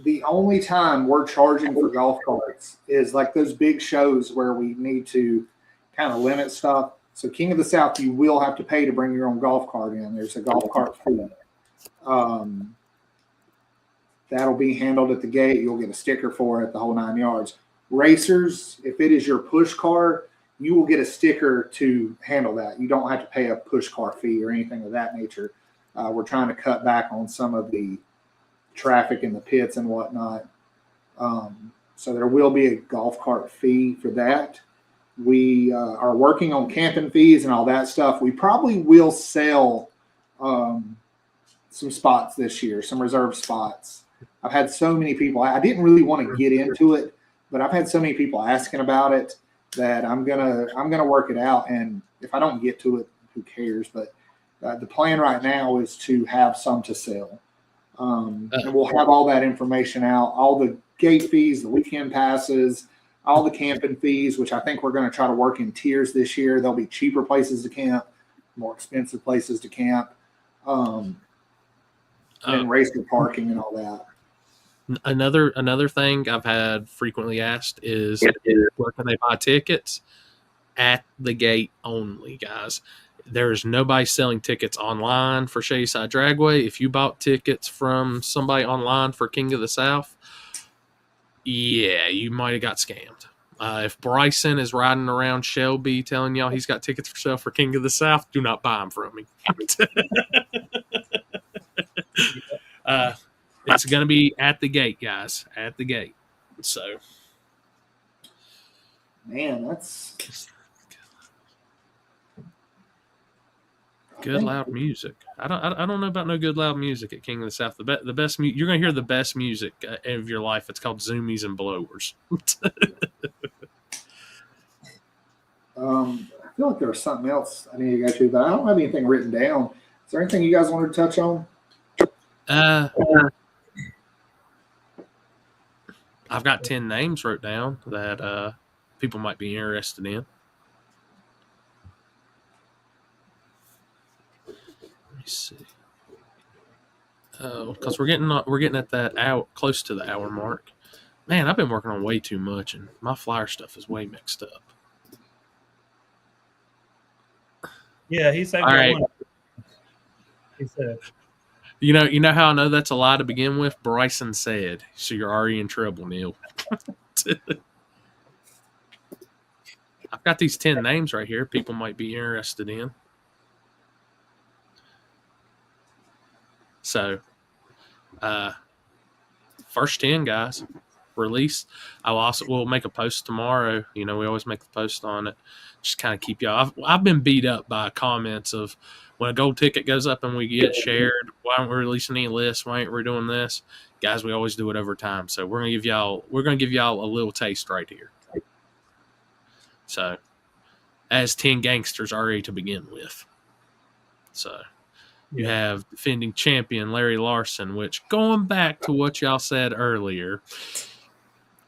The only time we're charging for golf carts is like those big shows where we need to kind of limit stuff. So King of the South, you will have to pay to bring your own golf cart in. There's a golf cart fee. That'll be handled at the gate. You'll get a sticker for it, the whole 9 yards. Racers, if it is your push car, you will get a sticker to handle that. You don't have to pay a push car fee or anything of that nature. We're trying to cut back on some of the traffic in the pits and whatnot. So there will be a golf cart fee for that. We are working on camping fees and all that stuff. We probably will sell some spots this year, some reserved spots. I've had so many people. I didn't really want to get into it, but I've had so many people asking about it that I'm gonna work it out. And if I don't get to it, who cares? But the plan right now is to have some to sell. And we'll have all that information out, all the gate fees, the weekend passes, all the camping fees, which I think we're going to try to work in tiers this year. There'll be cheaper places to camp, more expensive places to camp, and racer parking and all that. Another thing I've had frequently asked is where can they buy tickets? At the gate only, guys. There's nobody selling tickets online for Shadyside Dragway. If you bought tickets from somebody online for King of the South, yeah, you might have got scammed. If Bryson is riding around Shelby telling y'all he's got tickets for sale for King of the South, do not buy them from me. It's going to be at the gate, guys. At the gate. So, man, that's good loud music. I don't know about no good loud music at King of the South. The best you're going to hear the best music of your life. It's called Zoomies and Blowers. I feel like there was something else I need to go to, but I don't have anything written down. Is there anything you guys wanted to touch on? I've got 10 names wrote down that people might be interested in. Let me see. Because we're getting at that hour, close to the hour mark. Man, I've been working on way too much, and my flyer stuff is way mixed up. Yeah, he said. All right. He said. You know how I know that's a lie to begin with? Bryson said. So you're already in trouble, Neil. I've got these 10 names right here people might be interested in. So, first 10 guys release. We'll make a post tomorrow. We always make the post on it. Just kind of keep y'all. I've been beat up by comments of when a gold ticket goes up and we get shared. Why aren't we releasing any lists? Why ain't we doing this, guys? We always do it over time. So we're gonna give y'all a little taste right here. So, as 10 gangsters already to begin with. So. You have defending champion Larry Larson, which, going back to what y'all said earlier,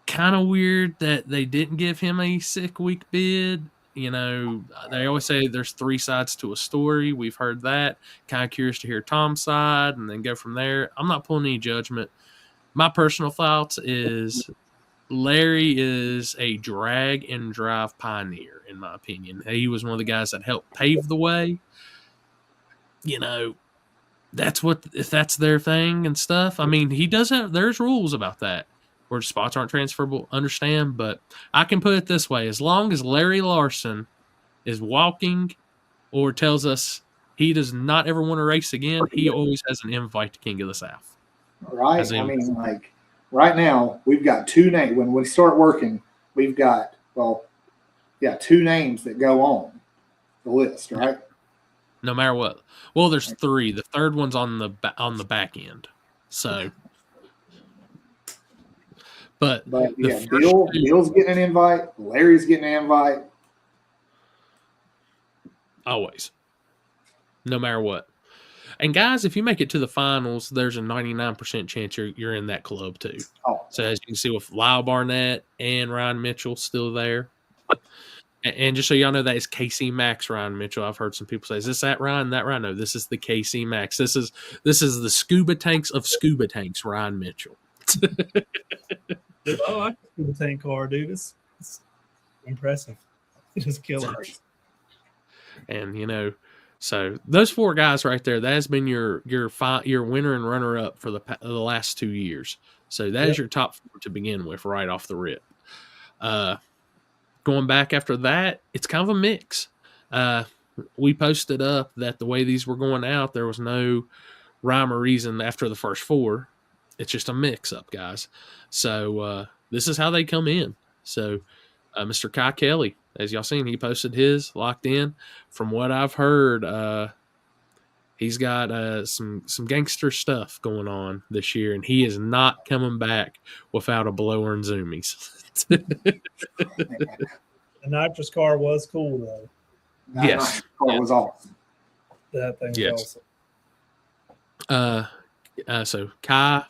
kind of weird that they didn't give him a 6-week bid. They always say there's 3 sides to a story. We've heard that. Kind of curious to hear Tom's side and then go from there. I'm not pulling any judgment. My personal thoughts is Larry is a drag and drive pioneer, in my opinion. He was one of the guys that helped pave the way. If that's their thing and stuff. I mean, there's rules about that where spots aren't transferable, understand, but I can put it this way. As long as Larry Larson is walking or tells us he does not ever want to race again, he always has an invite to King of the South. Right. I mean, like right now we've got 2 names. When we start working, we've got, 2 names that go on the list, right? No matter what. Well, there's 3. The third one's on the back end. So, but yeah, Bill's getting an invite. Larry's getting an invite. Always. No matter what. And guys, if you make it to the finals, there's a 99% chance you're in that club too. Oh. So as you can see with Lyle Barnett and Ryan Mitchell still there. And just so y'all know, that is KC Max Ryan Mitchell. I've heard some people say, is this that Ryan, that Ryan? No, this is the KC Max. This is the scuba tanks of scuba tanks, Ryan Mitchell. Oh, I can see the tank car, dude. It's impressive. It is killer. And so those 4 guys right there, that has been your winner and runner up for the last 2 years. So that is your top 4 to begin with, right off the rip. Going back after that, it's kind of a mix. We posted up that the way these were going out, there was no rhyme or reason after the first 4. It's just a mix-up, guys. So this is how they come in. So Mr. Kai Kelly, as y'all seen, he posted his locked in. From what I've heard, he's got some gangster stuff going on this year, and he is not coming back without a blower and zoomies. The nitrous car was cool, though. Yes. It was awesome. That thing was awesome. So Kai,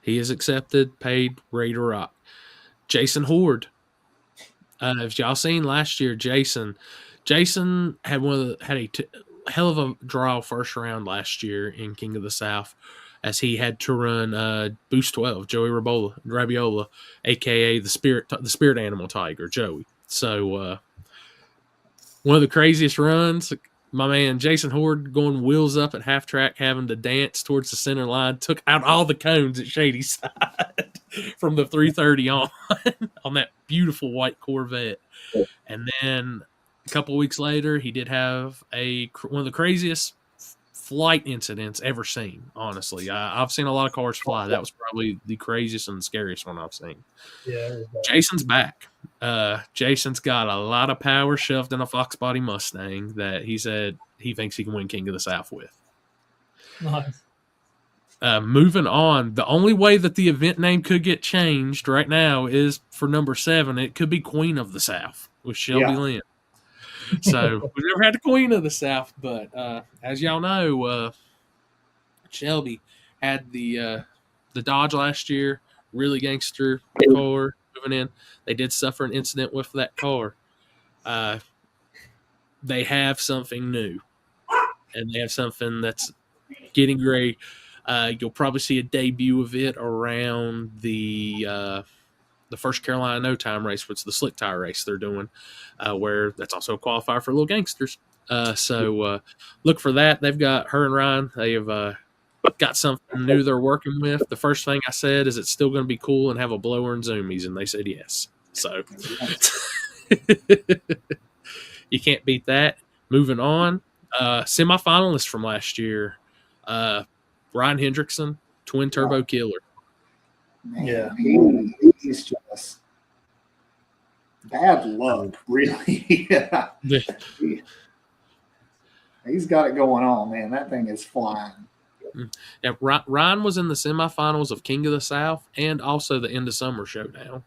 he is accepted, paid, ready to rock. Jason Horde. If y'all seen last year, Jason had a hell of a draw first round last year in King of the South, as he had to run Boost 12, Joey Rabiola, aka the spirit animal tiger, Joey. So one of the craziest runs, my man Jason Horde going wheels up at half track, having to dance towards the center line, took out all the cones at Shadyside from the 330 on that beautiful white Corvette. And then a couple of weeks later, he did have one of the craziest flight incidents ever seen. Honestly, I've seen a lot of cars fly. That was probably the craziest and scariest one I've seen. Yeah, Jason's back. Jason's got a lot of power shoved in a Fox body Mustang that he said he thinks he can win King of the South with. nice. Moving on, the only way that the event name could get changed right now is for number 7. It could be Queen of the South with Shelby Lynn. So we've never had the Queen of the South, but as y'all know, Shelby had the Dodge last year, really gangster car moving in. They did suffer an incident with that car. They have something new, and they have something that's getting great. You'll probably see a debut of it around the First Carolina No Time race, which is the Slick Tire race they're doing, where that's also a qualifier for little gangsters. So look for that. They've got her and Ryan. They have got something new they're working with. The first thing I said is it's still going to be cool and have a blower and zoomies, and they said yes. So you can't beat that. Moving on, semifinalists from last year, Ryan Hendrickson, twin turbo killer. Man, he's just bad luck, really. Yeah. He's got it going on, man. That thing is flying. Yeah, Ryan was in the semifinals of King of the South and also the End of Summer Showdown.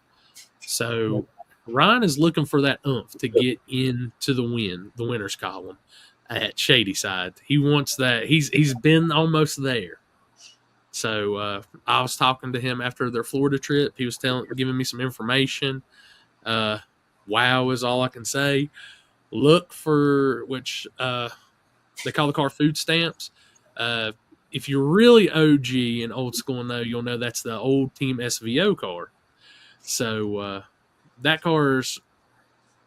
So Ryan is looking for that oomph to get into the winner's column at Shadyside. He wants that. He's been almost there. So I was talking to him after their Florida trip. He was giving me some information. Wow is all I can say. Look for which they call the car food stamps. If you're really OG and old school, you'll know that's the old Team SVO car. So that car is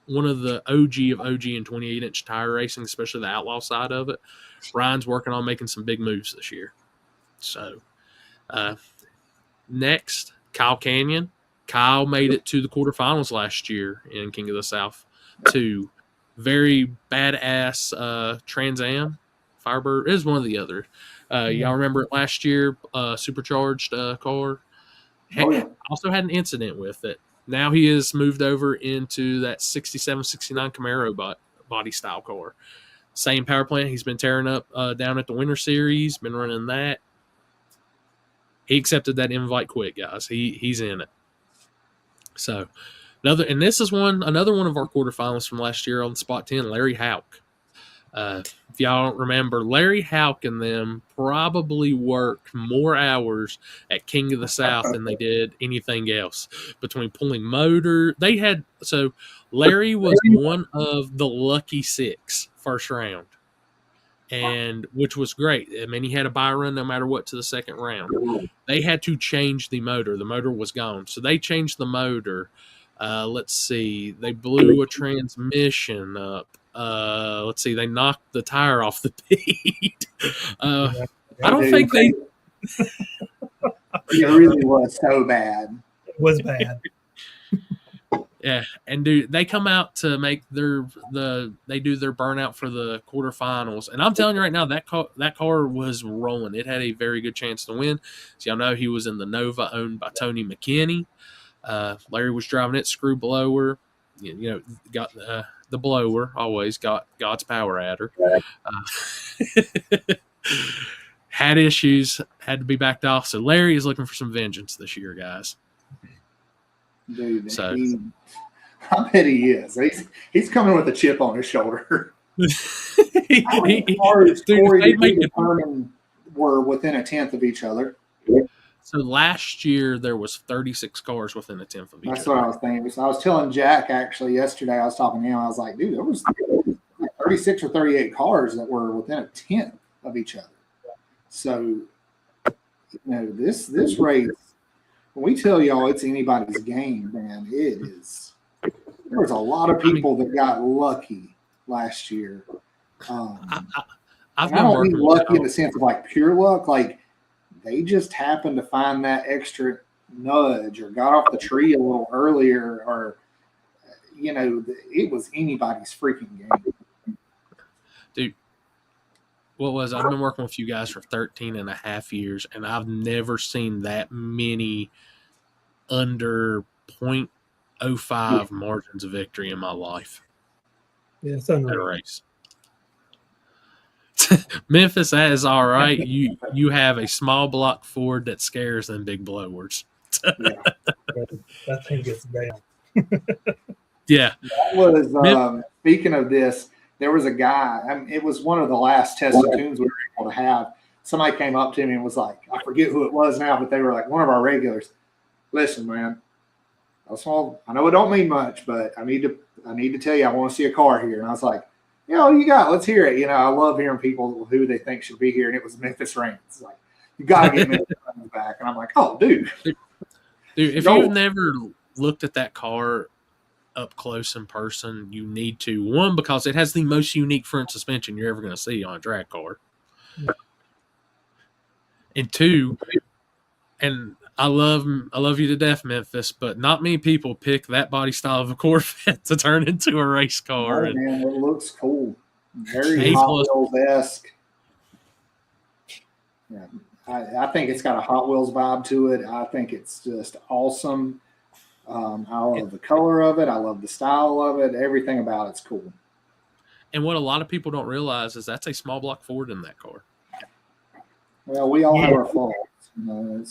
one of the OG of OG in 28-inch tire racing, especially the outlaw side of it. Ryan's working on making some big moves this year. So next, Kyle Canyon. Kyle made it to the quarterfinals last year in King of the South. 2 very badass Trans Am Firebird. It is one of the other. Y'all remember it last year? Supercharged car. Also had an incident with it. Now he has moved over into that 67, 69 Camaro body style car. Same power plant. He's been tearing up down at the Winter Series. Been running that. He accepted that invite quick, guys. He's in it. So this is another one of our quarterfinalists from last year on spot 10, Larry Houck. If y'all don't remember, Larry Houck and them probably worked more hours at King of the South than they did anything else. Between pulling motor, Larry was one of the lucky 6 first round. and which was great. I mean, he had a buy run no matter what to the second round. They had to change the motor. The motor was gone, so they changed the motor. Let's see. They blew a transmission up. Let's see. They knocked the tire off the pit. I don't think they. It really was so bad. It was bad. Yeah, and dude, they come out to make they do their burnout for the quarterfinals, and I'm telling you right now, that car was rolling. It had a very good chance to win. So y'all know he was in the Nova owned by Tony McKinney. Larry was driving it, screw blower. You know, got the blower always got God's power at her. Had issues, had to be backed off. So Larry is looking for some vengeance this year, guys. Dude, So I bet he is. He's coming with a chip on his shoulder. How many cars Corey determined were within a tenth of each other? So last year there was 36 cars within a tenth of each other. That's what I was thinking. So I was telling Jack actually yesterday. I was talking to him. I was like, dude, there was 36 or 38 cars that were within a tenth of each other. So, you know, this race. When we tell y'all it's anybody's game, man, it is. There was a lot of people that got lucky last year. I don't mean lucky in the sense of like pure luck. Like they just happened to find that extra nudge or got off the tree a little earlier, or you know, it was anybody's freaking game. Dude, I've been working with you guys for 13 and a half years, and I've never seen that many under 0.05 margins of victory in my life. Yeah, it's unreal. At a race. Memphis, that is all right. You have a small block Ford that scares them big blowers. That thing gets down. Yeah. That was speaking of this. There was a guy, I mean, it was one of the last test tunes we were able to have. Somebody came up to me and was like, I forget who it was now, but they were like, one of our regulars. Listen, man, I know it don't mean much, but I need to tell you, I want to see a car here. And I was like, you know, you got it. Let's hear it. You know, I love hearing people who they think should be here. And it was Memphis Reigns. It's like, you got to get Memphis Reigns back. And I'm like, oh, dude. Dude, if you've never looked at that car up close in person, you need to. One, because it has the most unique front suspension you're ever going to see on a drag car. Yeah. And two, and I love you to death, Memphis, but not many people pick that body style of a Corvette to turn into a race car. Oh, man, it looks cool. Very Hot Wheels-esque. Yeah, I think it's got a Hot Wheels vibe to it. I think it's just awesome. I love the color of it. I love the style of it. Everything about it's cool. And what a lot of people don't realize is that's a small block Ford in that car. Well, we all have our faults. You know,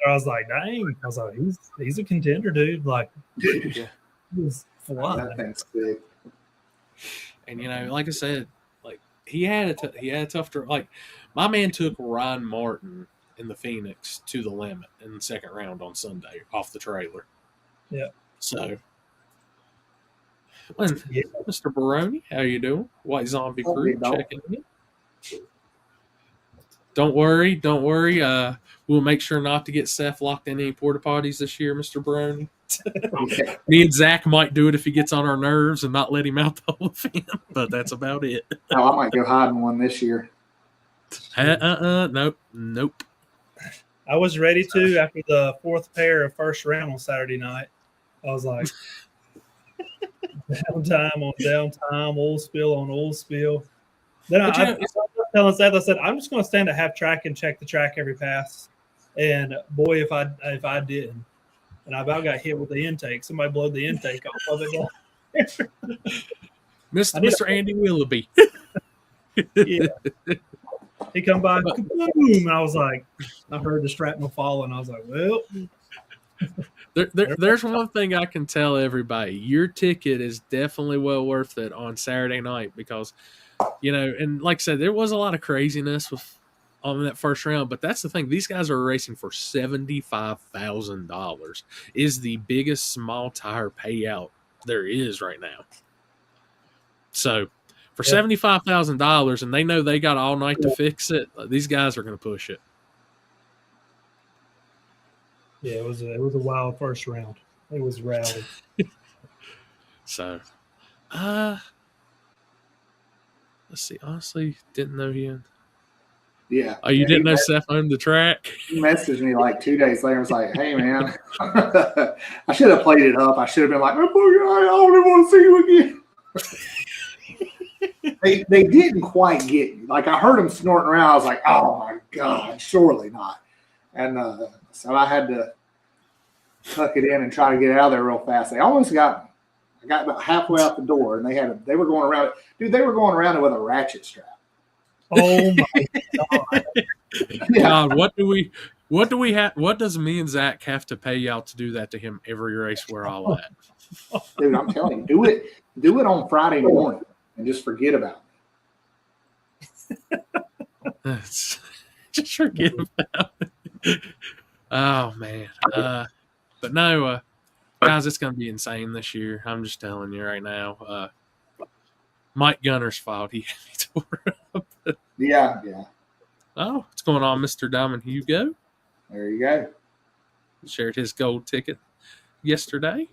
I was like, dang. I was like, he's a contender, dude. Like, he's flying. That thing's big. And you know, like I said, like he had a tough. Like my man took Ryan Martin in the Phoenix to the limit in the second round on Sunday off the trailer. Yeah. So, Mr. Baroni, how you doing? White Zombie Crew checking in. Don't worry. We'll make sure not to get Seth locked in any porta potties this year, Mr. Baroni. Me and Zach might do it if he gets on our nerves and not let him out the whole thing, but that's about it. Oh, I might go hide in one this year. Nope. I was ready to after the fourth pair of first round on Saturday night. I was like, downtime on downtime, oil spill on oil spill. Then I telling Seth, I said, I'm just going to stand at half track and check the track every pass. And boy, if I didn't, and I about got hit with the intake. Somebody blowed the intake off of it. Mr. Andy Willoughby. Yeah. He come by, boom, and I was like, I heard the shrapnel fall, and I was like, well. There's one thing I can tell everybody. Your ticket is definitely well worth it on Saturday night because, you know, and like I said, there was a lot of craziness on that first round, but that's the thing. These guys are racing for $75,000. Is the biggest small tire payout there is right now. So for $75,000 and they know they got all night to fix it, these guys are going to push it. Yeah, it was a wild first round. It was rowdy. So, let's see. Honestly, didn't know he had. Yeah. Oh, you didn't know Seth owned the track? He messaged me like 2 days later. I was like, hey, man, I should have played it up. I should have been like, oh, I only want to see you again. They didn't quite get me. Like, I heard them snorting around. I was like, oh, my God, surely not. And so I had to tuck it in and try to get out of there real fast. They almost got me. I got about halfway out the door, and they were going around it. Dude, they were going around it with a ratchet strap. Oh my God! Yeah. God, what does me and Zach have to pay y'all to do that to him every race we're all at? Dude, I'm telling you, do it on Friday morning and just forget about it. Just forget about it. Oh man. But no, guys, it's gonna be insane this year. I'm just telling you right now. Mike Gunner's fault. He tore up. Yeah. Oh, what's going on, Mr. Diamond Hugo? There you go. Shared his gold ticket yesterday.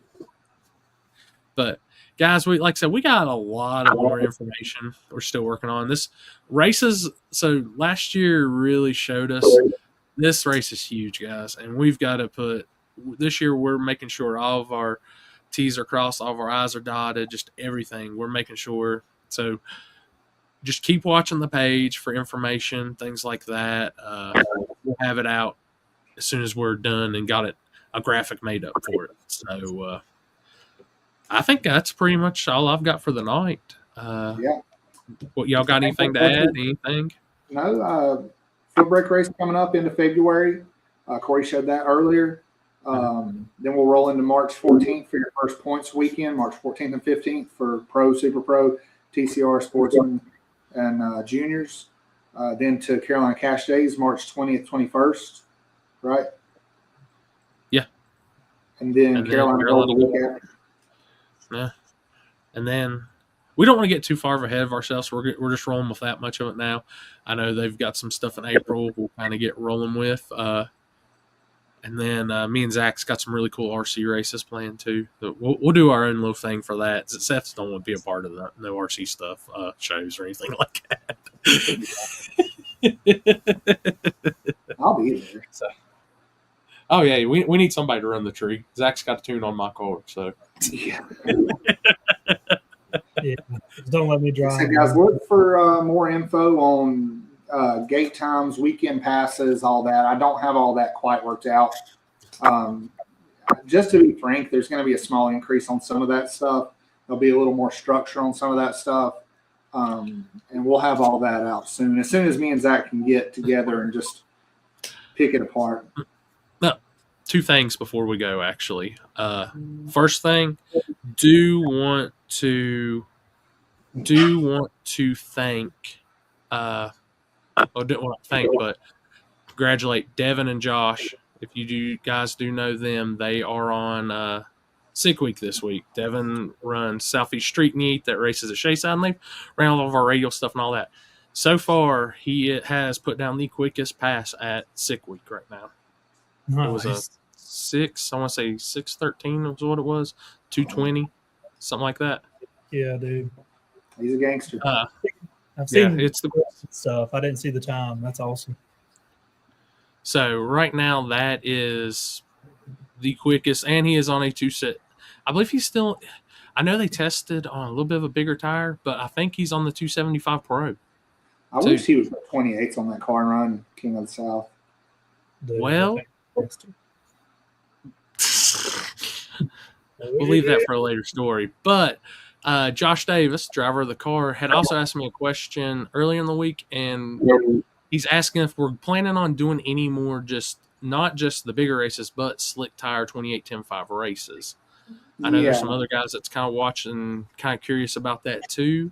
But guys, like I said, we got a lot of more information we're still working on. This races, so last year really showed us this race is huge, guys. And we've got to this year we're making sure all of our T's are crossed, all of our I's are dotted, just everything. We're making sure. So just keep watching the page for information, things like that. We'll have it out as soon as we're done and got a graphic made up for it. So I think that's pretty much all I've got for the night. Yeah. What y'all got anything to add? Anything? No. Footbrake race coming up into February. Corey showed that earlier. Then we'll roll into March 14th for your first points weekend, March 14th and 15th for Pro, Super Pro, TCR, Sportsman, and Juniors. Then to Carolina Cash Days, March 20th, 21st, right? Yeah. And then Carolina Gold the week after. Yeah. And then we don't want to get too far ahead of ourselves. We're just rolling with that much of it now. I know they've got some stuff in April we'll kind of get rolling with. And then me and Zach's got some really cool RC races planned too. We'll do our own little thing for that. Seth's don't want to be a part of the no RC stuff shows or anything like that. I'll be there. So. Oh yeah, we need somebody to run the tree. Zach's got a tune on my car, so yeah. Yeah, don't let me drive. So guys, look for more info on gate times, weekend passes, all that. I don't have all that quite worked out. Just to be frank, there's going to be a small increase on some of that stuff. There'll be a little more structure on some of that stuff. And we'll have all that out soon. As soon as me and Zach can get together and just pick it apart. No, two things before we go, actually. First thing, do want to thank didn't want to thank, but congratulate Devin and Josh. If you guys do know them, they are on Sick Week this week. Devin runs Southeast Street Meet that races at Shadyside, and they've ran all of our radio stuff and all that. So far, he has put down the quickest pass at Sick Week right now. Nice. It was a 6:13 was what it was, 2:20, something like that. Yeah, dude. He's a gangster. I've seen it's the stuff. I didn't see the time. That's awesome. So right now that is the quickest, and he is on a 2-set. I believe he's still. I know they tested on a little bit of a bigger tire, but I think he's on the 275 Pro. I wish he was 28s on that car and run King of the South. Dude, Well, we'll leave that for a later story. But Josh Davis, driver of the car, had also asked me a question earlier in the week, and he's asking if we're planning on doing any more, not just the bigger races, but Slick Tire 28-10-5 races. I know there's some other guys that's kind of watching, kind of curious about that too.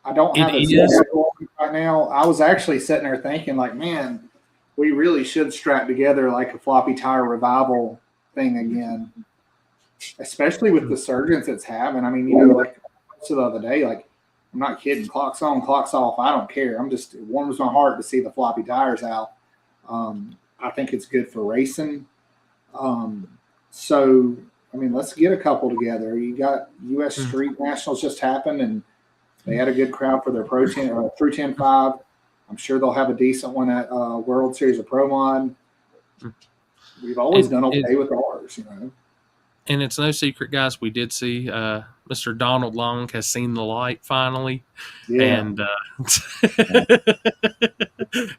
I don't have a schedule right now. I was actually sitting there thinking, like, man, we really should strap together like a floppy tire revival thing again, especially with the surgeons it's having. I mean, like posted the other day, like, I'm not kidding. Clocks on, clocks off. I don't care. It warms my heart to see the floppy tires out. I think it's good for racing. So, I mean, let's get a couple together. You got U.S. Street Nationals just happened, and they had a good crowd for their Pro 10 or through 10.5. I'm sure they'll have a decent one at World Series of Pro Mod. We've always done okay with ours, you know. And it's no secret, guys, we did see Mr. Donald Long has seen the light finally. Yeah. And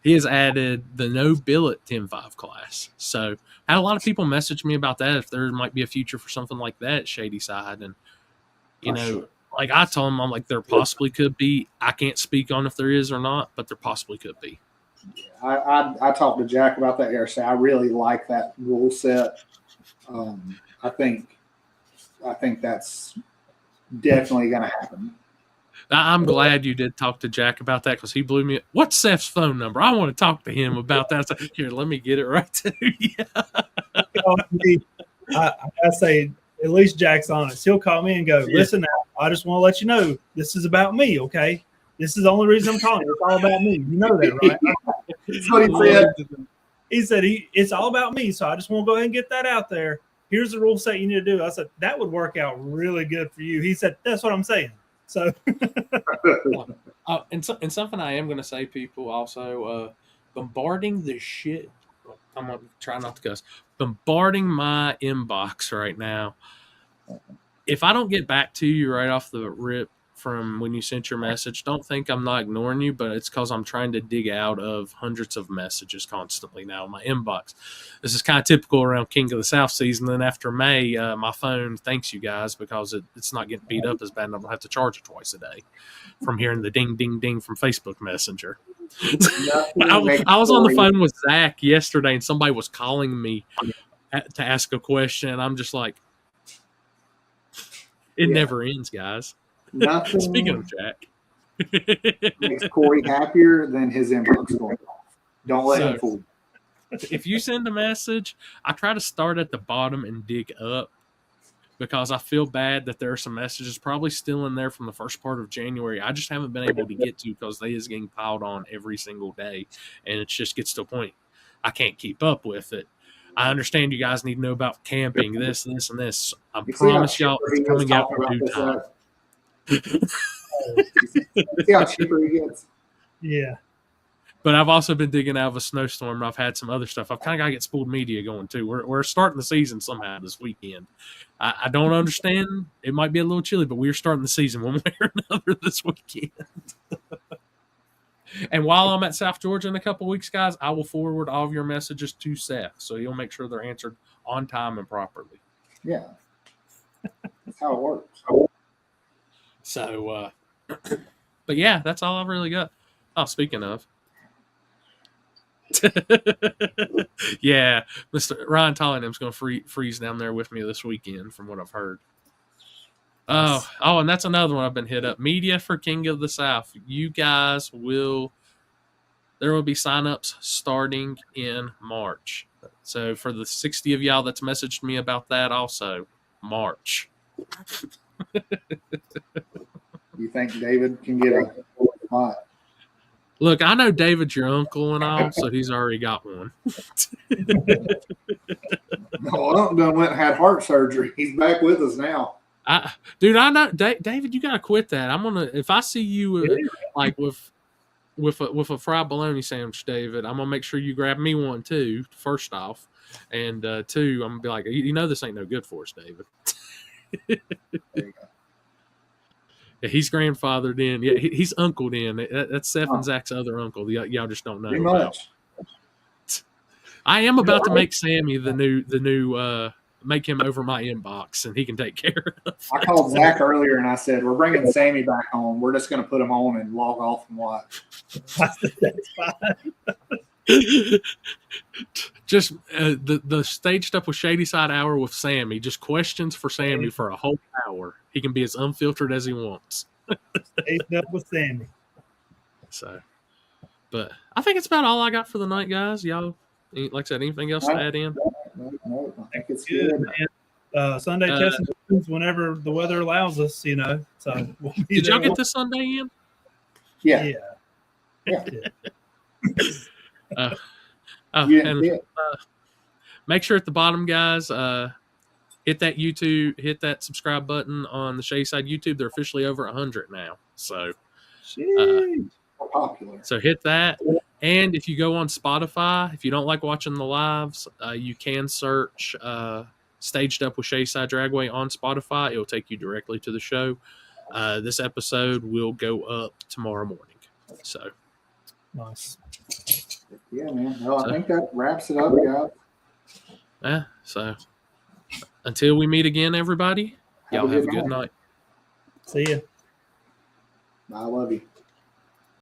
he has added the no billet 10.5 class. So I had a lot of people message me about that, if there might be a future for something like that at Shadyside. And, you know, like I told him, I'm like, there possibly could be. I can't speak on if there is or not, but there possibly could be. I talked to Jack about that yesterday. I really like that rule set. I think that's definitely going to happen. I'm glad you did talk to Jack about that, because he blew me. What's Seth's phone number? I want to talk to him about that. So, here, let me get it right to you. I say at least Jack's honest. He'll call me and go, listen, now, I just want to let you know this is about me, okay? This is the only reason I'm calling. It's all about me. You know that, right? That's what he said. He said it's all about me, so I just want to go ahead and get that out there. Here's the rule set you need to do. I said, that would work out really good for you. He said, that's what I'm saying. So, and something I am going to say, people, also, bombarding the shit. I'm going to try not to cuss. Bombarding my inbox right now. If I don't get back to you right off the rip from when you sent your message, don't think I'm not ignoring you, but it's because I'm trying to dig out of hundreds of messages constantly now in my inbox. This is kind of typical around King of the South season. Then after May, my phone thanks you guys, because it's not getting beat up as bad, and I don't have to charge it twice a day from hearing the ding, ding, ding from Facebook Messenger. I was on the phone with Zach yesterday, and somebody was calling me to ask a question, and I'm just like, it never ends, guys. Nothing. Speaking of Jack, makes Corey happier than his inbox going off. Don't let him fool. If you send a message, I try to start at the bottom and dig up, because I feel bad that there are some messages probably still in there from the first part of January I just haven't been able to get to, because they is getting piled on every single day, and it just gets to a point I can't keep up with it. I understand you guys need to know about camping, this, and this. I promise y'all it's coming out in due time. See how cheaper he gets. Yeah. But I've also been digging out of a snowstorm, and I've had some other stuff. I've kind of got to get spooled media going, too. We're starting the season somehow this weekend. I don't understand. It might be a little chilly, but we're starting the season one way or another this weekend. And while I'm at South Georgia in a couple weeks, guys, I will forward all of your messages to Seth, so he'll make sure they're answered on time and properly. Yeah. That's how it works. So, but yeah, that's all I've really got. Oh, speaking of. Yeah, Mr. Ryan Tollingham's going to freeze down there with me this weekend, from what I've heard. Oh, and that's another one I've been hit up. Media for King of the South. You guys there will be signups starting in March. So for the 60 of y'all that's messaged me about that, also March. You think David can get a spot? Look, I know David's your uncle and all, so he's already got one. No, Uncle done went and had heart surgery. He's back with us now. Dude, I know, David. You gotta quit that. I'm gonna, if I see you like with a fried bologna sandwich, David, I'm gonna make sure you grab me one too. First off, and two, I'm gonna be like, you know, this ain't no good for us, David. There you go. Yeah, he's grandfathered in. Yeah, he's uncled in. That's Seth and Zach's other uncle. Y'all just don't know Pretty about. much. I am about to make Sammy the new make him over my inbox, and he can take care of it. I called Zach earlier and I said, we're bringing Sammy back home. We're just going to put him on and log off and watch. That's fine. Just the stage stuff with Shadyside Hour with Sammy, just questions for Sammy for a whole hour. He can be as unfiltered as he wants. Staged up with Sammy. So, but I think it's about all I got for the night, guys. Y'all, like I said, anything else to add in? No, I think it's Good, good. man. Sunday testing whenever the weather allows us, you know. So we'll be Did y'all there. get this Sunday in? Yeah. Yeah. And make sure at the bottom, guys, hit that YouTube, hit that subscribe button on the Shadyside YouTube. They're officially over 100 now. So, popular. So hit that. And if you go on Spotify, if you don't like watching the lives, you can search Staged Up with Shadyside Dragway on Spotify. It will take you directly to the show. This episode will go up tomorrow morning. So nice. Yeah, man. Well, I think that wraps it up, guys. So until we meet again, everybody, y'all have a good night. See ya. I love you.